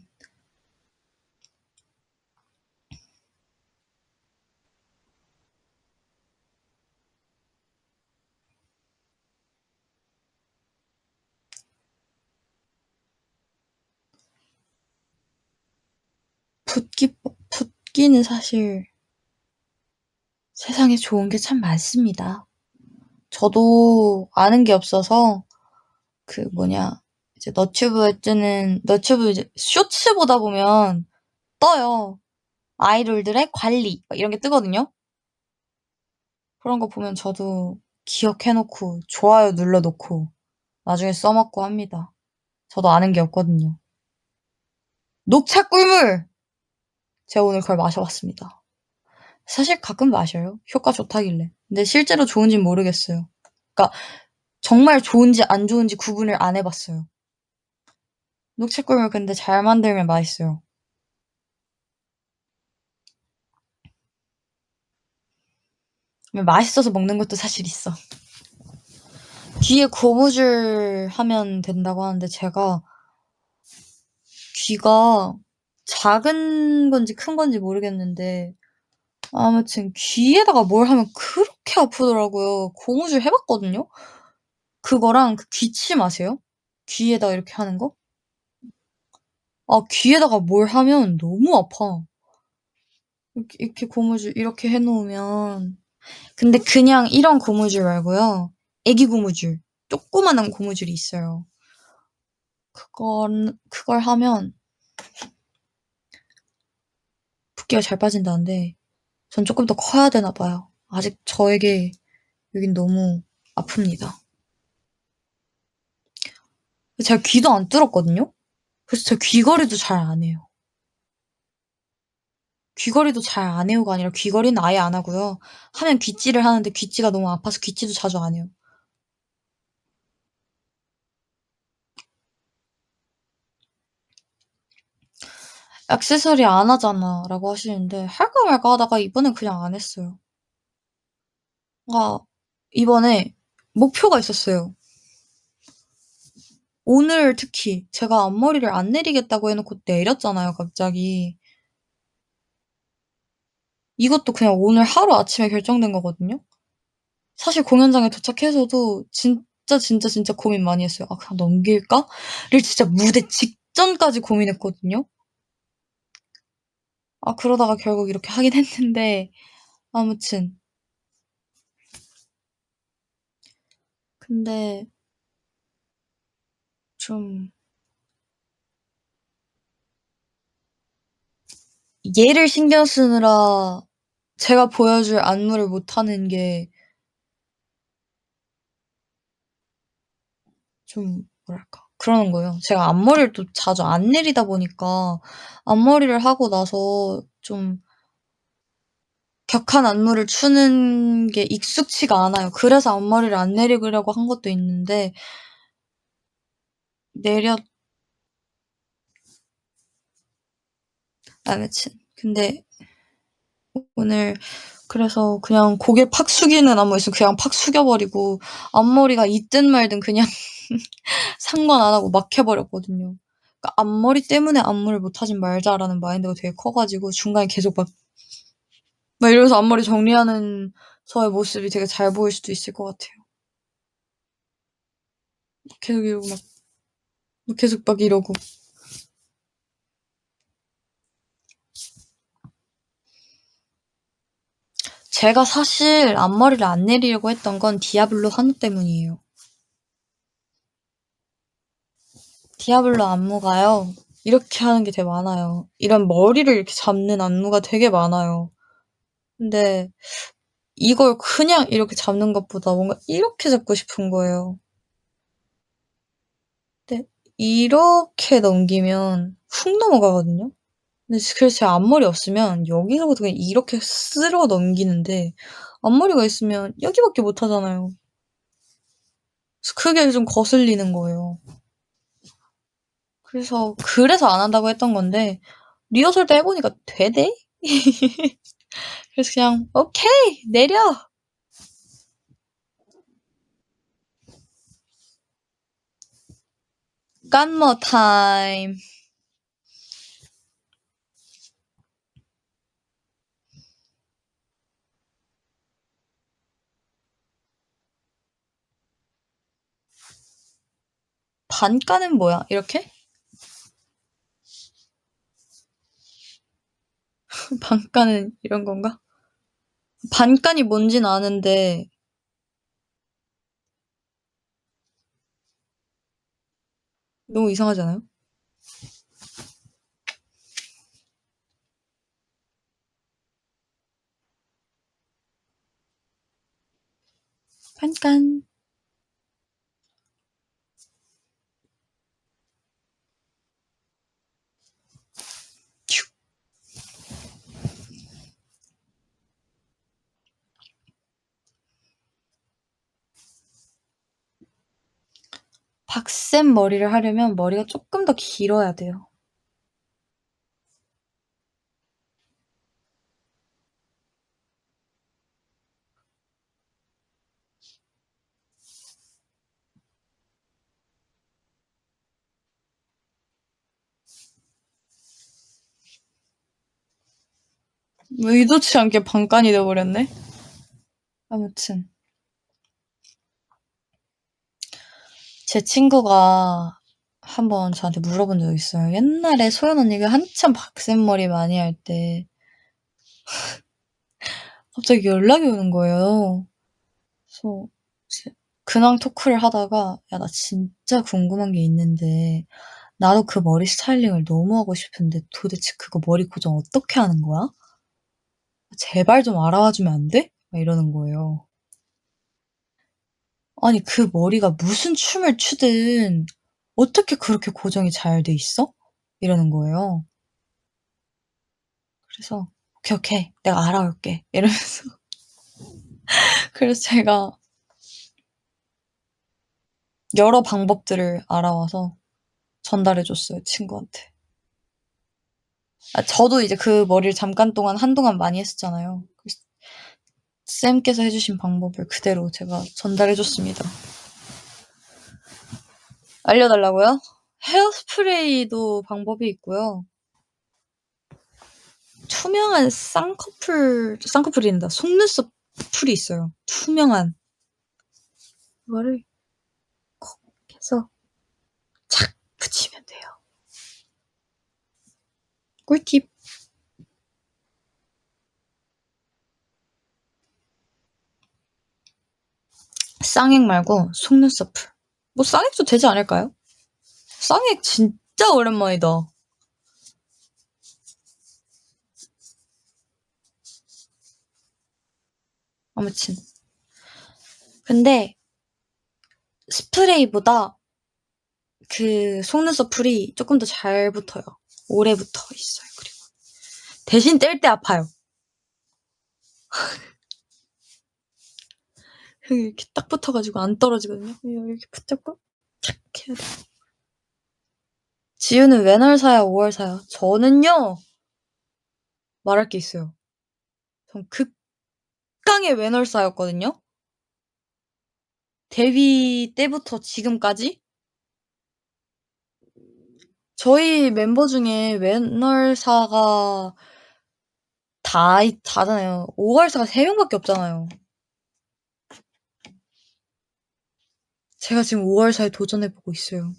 붓기는 사실 세상에 좋은 게 참 많습니다. 저도 아는 게 없어서 그 뭐냐 이제 너튜브 이제 쇼츠 보다 보면 떠요. 아이돌들의 관리 막 이런 게 뜨거든요. 그런 거 보면 저도 기억해놓고 좋아요 눌러놓고 나중에 써먹고 합니다. 저도 아는 게 없거든요. 녹차 꿀물! 제가 오늘 그걸 마셔봤습니다. 사실 가끔 마셔요. 효과 좋다길래. 근데 실제로 좋은진 모르겠어요. 그러니까 정말 좋은지 안 좋은지 구분을 안 해봤어요. 녹차 꿀물 근데 잘 만들면 맛있어요. 맛있어서 먹는 것도 사실 있어. 귀에 고무줄 하면 된다고 하는데 제가 귀가 작은 건지 큰 건지 모르겠는데 아무튼 귀에다가 뭘 하면 그렇게 아프더라고요. 고무줄 해봤거든요. 그거랑 그 귀침 아세요? 귀에다가 이렇게 하는 거? 아, 귀에다가 뭘 하면 너무 아파. 이렇게 고무줄 이렇게 해놓으면. 근데 그냥 이런 고무줄 말고요. 애기 고무줄. 조그만한 고무줄이 있어요. 그걸 하면 붓기가 잘 빠진다는데 전 조금 더 커야 되나 봐요. 아직 저에게 여긴 너무 아픕니다. 제가 귀도 안 뚫었거든요? 그래서 제가 귀걸이도 잘 안 해요. 귀걸이도 잘 안 해요가 아니라 귀걸이는 아예 안 하고요. 하면 귀찌를 하는데 귀찌가 너무 아파서 귀찌도 자주 안 해요. "액세서리 안 하잖아."라고 하시는데 할까 말까 하다가 이번엔 그냥 안 했어요. 뭔가 이번에 목표가 있었어요. 오늘 특히 제가 앞머리를 안 내리겠다고 해 놓고 내렸잖아요 갑자기. 이것도 그냥 오늘 하루아침에 결정된 거거든요. 사실 공연장에 도착해서도 진짜 고민 많이 했어요. '아 그냥 넘길까?'를 진짜 무대 직전까지 고민했거든요. 아 그러다가 결국 이렇게 하긴 했는데 아무튼 근데 좀 얘를 신경 쓰느라 제가 보여줄 안무를 못 하는 게 좀 뭐랄까 그러는 거예요. 제가 앞머리를 또 자주 안 내리다 보니까 앞머리를 하고 나서 좀 격한 안무를 추는 게 익숙치가 않아요. 그래서 앞머리를 안 내리려고 한 것도 있는데 내렸 아무튼 근데 오늘 그래서 그냥 고개 팍 숙이는 안무 있으면 그냥 팍 숙여 버리고 앞머리가 있든 말든 그냥 상관 안 하고 막 해 버렸거든요. 그러니까 '앞머리 때문에 안무를 못 하진 말자.'라는 마인드가 되게 커 가지고 중간에 계속 막 이러면서 앞머리 정리하는 저의 모습이 되게 잘 보일 수도 있을 것 같아요. 계속 이러고 계속 막 이러고. 제가 사실 앞머리를 안 내리려고 했던 건 디아블로 한우 때문이에요. 디아블로 안무가요. 이렇게 하는 게 되게 많아요. 이런 머리를 이렇게 잡는 안무가 되게 많아요. 근데 이걸 그냥 이렇게 잡는 것보다 뭔가 이렇게 잡고 싶은 거예요. 근데 이렇게 넘기면 훅 넘어가거든요. 근데 그래서 제가 앞머리 없으면 여기서부터 그냥 이렇게 쓸어 넘기는데 앞머리가 있으면 여기밖에 못 하잖아요. 그래서 그게 좀 거슬리는 거예요. 그래서 안 한다고 했던 건데 리허설 때 해 보니까 되대? 그래서 그냥 "오케이. 내려." One more time. 반가는 뭐야? 이렇게? 반가는 이런 건가? 반간이 뭔진 아는데 너무 이상하지 않아요? 반간. 박쌤 머리를 하려면 머리가 쪼끔 더 길어야 돼요. 의도치 않게 반간이 돼 버렸네. 아무튼 제 친구가 한 번 저한테 물어본 적이 있어요. 옛날에 소연 언니가 한참 박쌤 머리 많이 할 때 갑자기 연락이 오는 거예요. 그래서 이제 근황 토크를 하다가 "야 나 진짜 궁금한 게 있는데 나도 그 머리 스타일링을 너무 하고 싶은데 도대체 그거 머리 고정 어떻게 하는 거야? 제발 좀 알아와 주면 안 돼?" 막 이러는 거예요. 아니 그 머리가 무슨 춤을 추든 "어떻게 그렇게 고정이 잘 돼 있어?" 이러는 거예요. 그래서 "오케이, 오케이. 내가 알아올게." 이러면서 그래서 제가 여러 방법들을 알아와서 전달해 줬어요 친구한테. 저도 이제 그 머리를 잠깐 동안 한동안 많이 했었잖아요. 쌤께서 해주신 방법을 그대로 제가 전달해줬습니다. 알려달라고요? 헤어스프레이도 방법이 있고요. 투명한 쌍꺼풀이란다. 속눈썹 풀이 있어요. 투명한. 그거를 콕 해서 착 붙이면 돼요. 꿀팁. 쌍액 말고 속눈썹 풀. 뭐 쌍액도 되지 않을까요? 쌍액 진짜 오랜만이다. 아무튼. 근데 스프레이보다 그 속눈썹 풀이 조금 더 잘 붙어요. 오래 붙어 있어요. 그리고 대신 뗄 때 아파요. 여기 이렇게 딱 붙어가지고 안 떨어지거든요. 이렇게 붙잡고 착 해야 돼. 지우는 웬월 사야 5월 사야? 저는요 말할 게 있어요. 전 극강의 웬월 사였거든요. 데뷔 때부터 지금까지 저희 멤버 중에 웬월사가 다잖아요. 5월사가 3명밖에 없잖아요. 제가 지금 5월사에 도전해보고 있어요.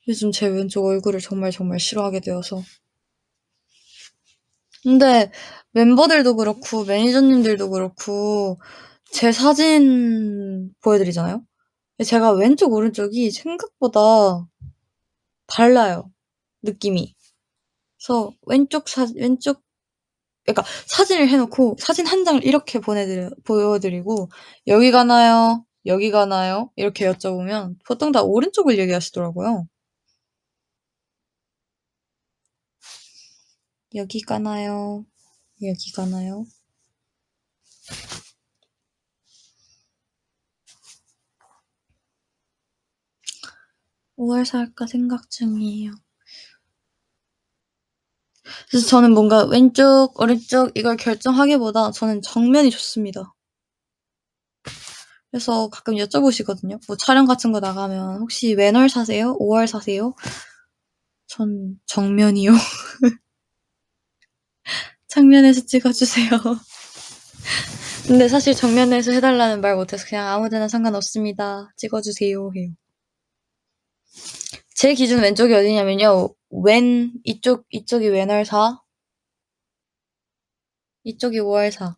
요즘 제 왼쪽 얼굴을 정말 싫어하게 되어서. 근데 멤버들도 그렇고 매니저님들도 그렇고 제 사진 보여드리잖아요. 제가 왼쪽 오른쪽이 생각보다 달라요. 느낌이. 그래서 왼쪽 그러니까 사진을 해놓고 사진 한 장을 이렇게 보여드리고 여기 가나요? 여기 가나요? 이렇게 여쭤보면 보통 다 오른쪽을 얘기하시더라고요. 여기 가나요? 여기 가나요? 5월 살까 생각 중이에요. 그래서 저는 뭔가 왼쪽, 오른쪽 이걸 결정하기보다 저는 정면이 좋습니다. 그래서 가끔 여쭤보시거든요. 뭐 촬영 같은 거 나가면 혹시 웬월 사세요? 5월 사세요? 전 정면이요. 정면에서 찍어주세요. 근데 사실 정면에서 해달라는 말 못해서 그냥 아무데나 상관없습니다. 찍어주세요 해요. 제 기준 왼쪽이 어디냐면요. 이쪽이 웬월사, 이쪽이 5월사.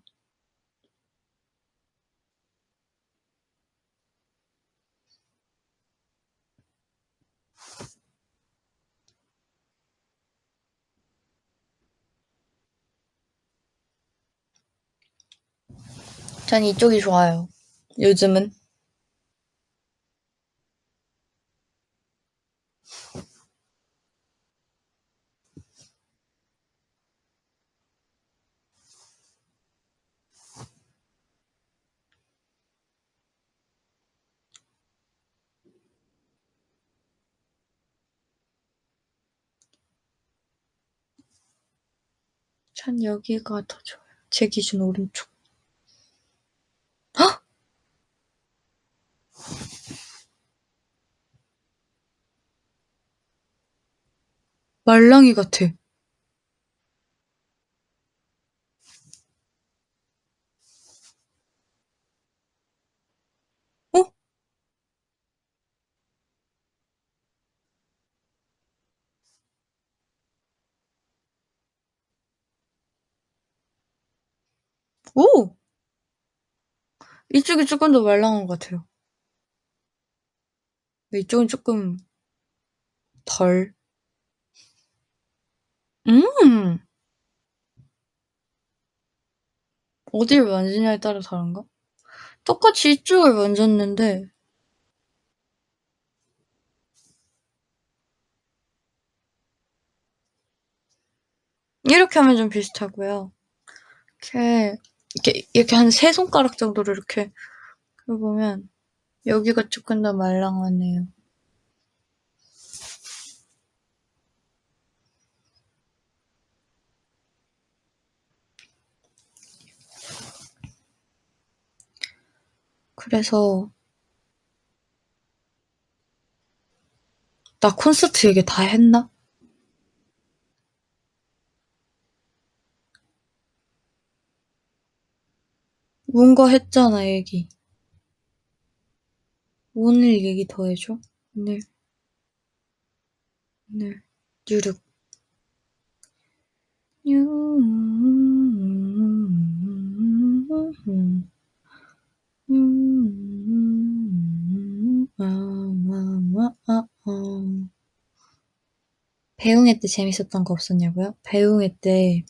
전 이쪽이 좋아요. 요즘은. 전 여기가 더 좋아요. 제 기준 오른쪽. 헉! 말랑이 같아. 어? 오! 이쪽이 조금 더 말랑한 것 같아요. 이쪽은 조금 덜. 음! 어딜 만지냐에 따라 다른가? 똑같이 이쪽을 만졌는데 이렇게 하면 좀 비슷하고요. 이렇게 한 3손가락 정도로 이렇게 해보면 여기가 조금 더 말랑하네요. 그래서 나 콘서트 얘기 다 했나? 뭔가 했잖아, 얘기. 오늘 얘기 더 해줘. 오늘, 오늘. 뉴룩. 배웅회 때 재밌었던 거 없었냐고요? 배웅회 때,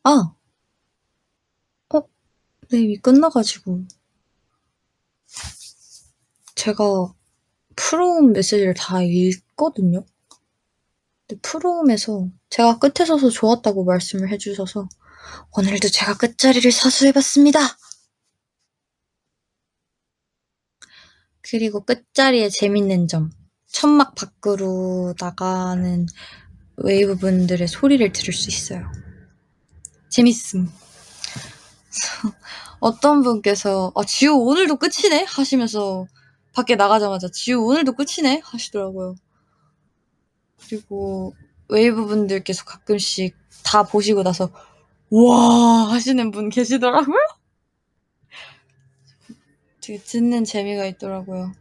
아! 어? 네, 이미 끝나가지고. 제가 프로움 메시지를 다 읽거든요? 근데 프로움에서 제가 끝에 서서 좋았다고 말씀을 해주셔서 오늘도 제가 끝자리를 사수해봤습니다. 그리고 끝자리에 재밌는 점. 천막 밖으로 나가는 웨이브 분들의 소리를 들을 수 있어요. 재밌음. 어떤 분께서 지우 오늘도 끝이네 하시면서 밖에 나가자마자 지우 오늘도 끝이네 하시더라고요. 그리고 웨이브 분들께서 가끔씩 다 보시고 나서 와 하시는 분 계시더라고요. 되게 듣는 재미가 있더라고요.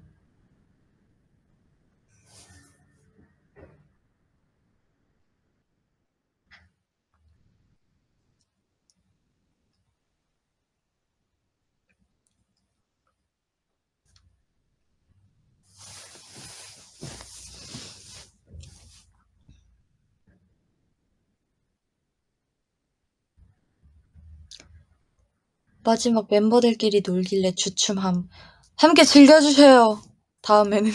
마지막 멤버들끼리 놀길래 주춤함. 함께 즐겨주세요. 다음에는.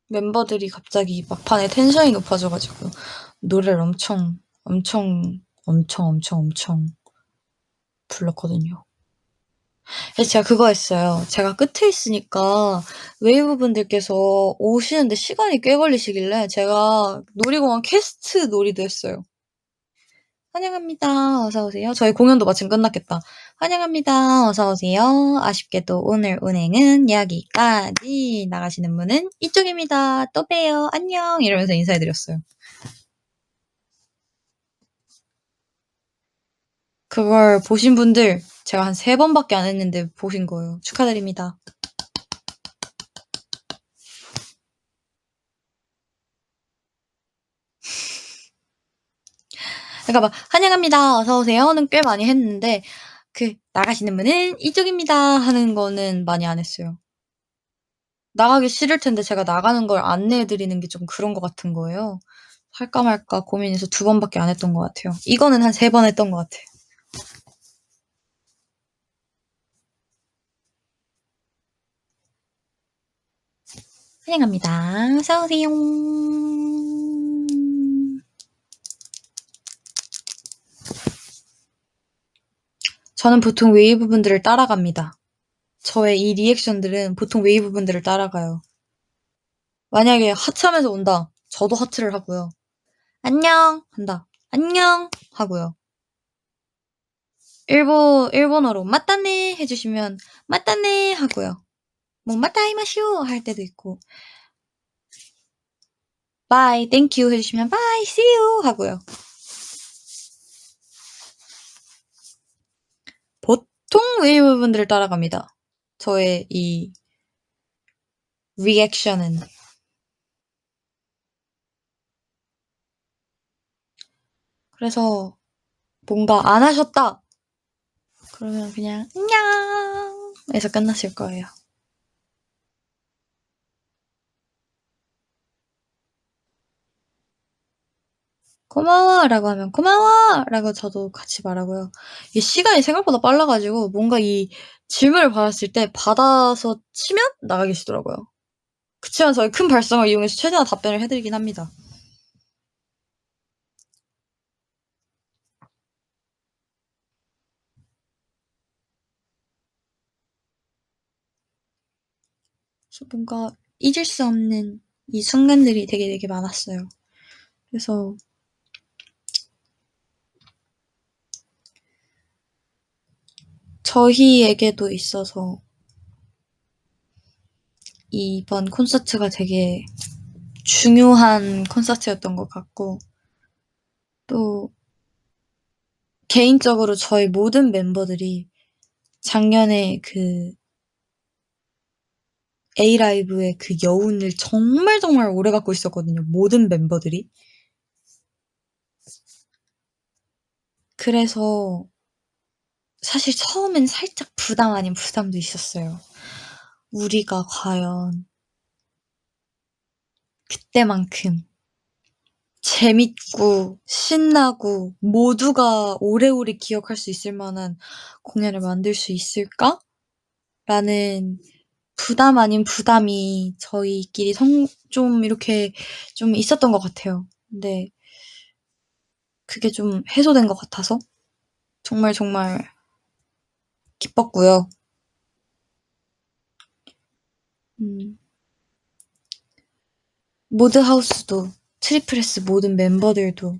멤버들이 갑자기 막판에 텐션이 높아져가지고 노래를 엄청 불렀거든요. 그래서 제가 그거 했어요. 제가 끝에 있으니까 웨이브 분들께서 오시는데 시간이 꽤 걸리시길래 제가 놀이공원 퀘스트 놀이도 했어요. 환영합니다. 어서오세요. 저희 공연도 마침 끝났겠다. 환영합니다. 어서오세요. 아쉽게도 오늘 운행은 여기까지. 나가시는 분은 이쪽입니다. 또 봬요. 안녕. 이러면서 인사해드렸어요. 그걸 보신 분들 제가 한 3번밖에 안 했는데 보신 거예요. 축하드립니다. 그러니까 막 환영합니다. 어서오세요는 꽤 많이 했는데 나가시는 분은 이쪽입니다 하는 거는 많이 안 했어요. 나가기 싫을 텐데 제가 나가는 걸 안내해 드리는 게 좀 그런 것 같은 거예요. 할까 말까 고민해서 2번밖에 안 했던 것 같아요. 이거는 한 3번 했던 것 같아요. 환영합니다. 어서오세요. 저는 보통 웨이브 분들을 따라갑니다. 저의 이 리액션들은 보통 웨이브 분들을 따라가요. 만약에 하트하면서 온다. 저도 하트를 하고요. 안녕 한다. 안녕 하고요. 일본어로 맞다네 해주시면 맞다네 하고요. 뭐 맞다이마쇼 할 때도 있고 bye, thank you 해주시면 bye, see you 하고요. 보통 웨이브 분들을 따라갑니다. 저의 이 리액션은. 그래서 뭔가 안 하셨다 그러면 그냥 안녕 에서 끝났을 거예요. 고마워 라고 하면 고마워 라고 저도 같이 말하고요. 이 시간이 생각보다 빨라가지고 뭔가 이 질문을 받았을 때 받아서 치면 나가 계시더라고요. 그치만 저희 큰 발성을 이용해서 최대한 답변을 해드리긴 합니다. 그래서 뭔가 잊을 수 없는 이 순간들이 되게 많았어요. 그래서 저희에게도 있어서 이번 콘서트가 되게 중요한 콘서트였던 것 같고, 또 개인적으로 저희 모든 멤버들이 작년에 그 에이라이브의 그 여운을 정말 정말 오래 갖고 있었거든요. 모든 멤버들이. 그래서 사실 처음엔 살짝 부담 아닌 부담도 있었어요. 우리가 과연 그때만큼 재밌고 신나고 모두가 오래오래 기억할 수 있을 만한 공연을 만들 수 있을까? 라는 부담 아닌 부담이 저희끼리 좀 이렇게 좀 있었던 것 같아요. 근데 그게 좀 해소된 것 같아서 정말 정말 기뻤고요. 음, 모드하우스도 트리플 S 모든 멤버들도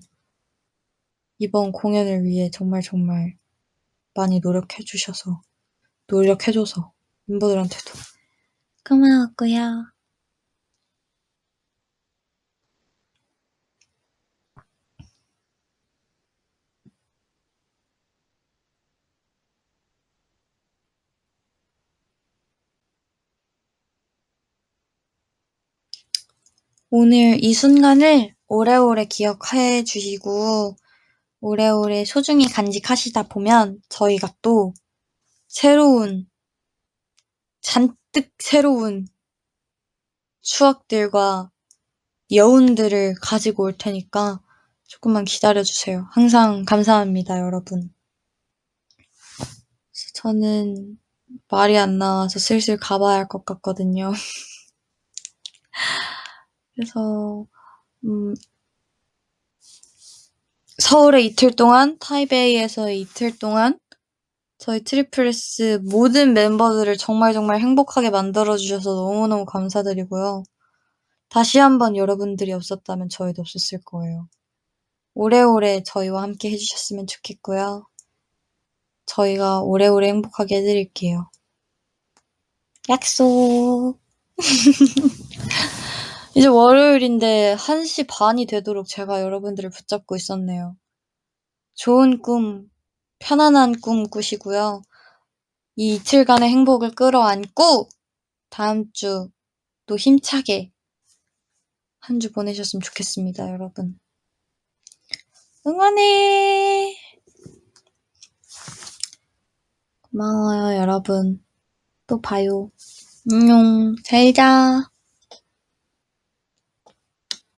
이번 공연을 위해 정말 정말 많이 노력해줘서 멤버들한테도 고마웠고요. 오늘 이 순간을 오래오래 기억해 주시고 오래오래 소중히 간직하시다 보면 저희가 또 잔뜩 새로운 추억들과 여운들을 가지고 올 테니까 조금만 기다려주세요. 항상 감사합니다, 여러분. 저는 말이 안 나와서 슬슬 가봐야 할 것 같거든요. 그래서 서울에 이틀 동안, 타이베이에서 이틀 동안 저희 트리플 S 모든 멤버들을 정말 정말 행복하게 만들어주셔서 너무너무 감사드리고요. 다시 한번 여러분들이 없었다면 저희도 없었을 거예요. 오래오래 저희와 함께 해주셨으면 좋겠고요. 저희가 오래오래 행복하게 해드릴게요. 약속. 이제 월요일인데 1시 반이 되도록 제가 여러분들을 붙잡고 있었네요. 좋은 꿈, 편안한 꿈 꾸시고요. 이 이틀간의 행복을 끌어안고 다음 주 또 힘차게 한 주 보내셨으면 좋겠습니다, 여러분. 응원해! 고마워요, 여러분. 또 봐요. 안녕. 잘 자.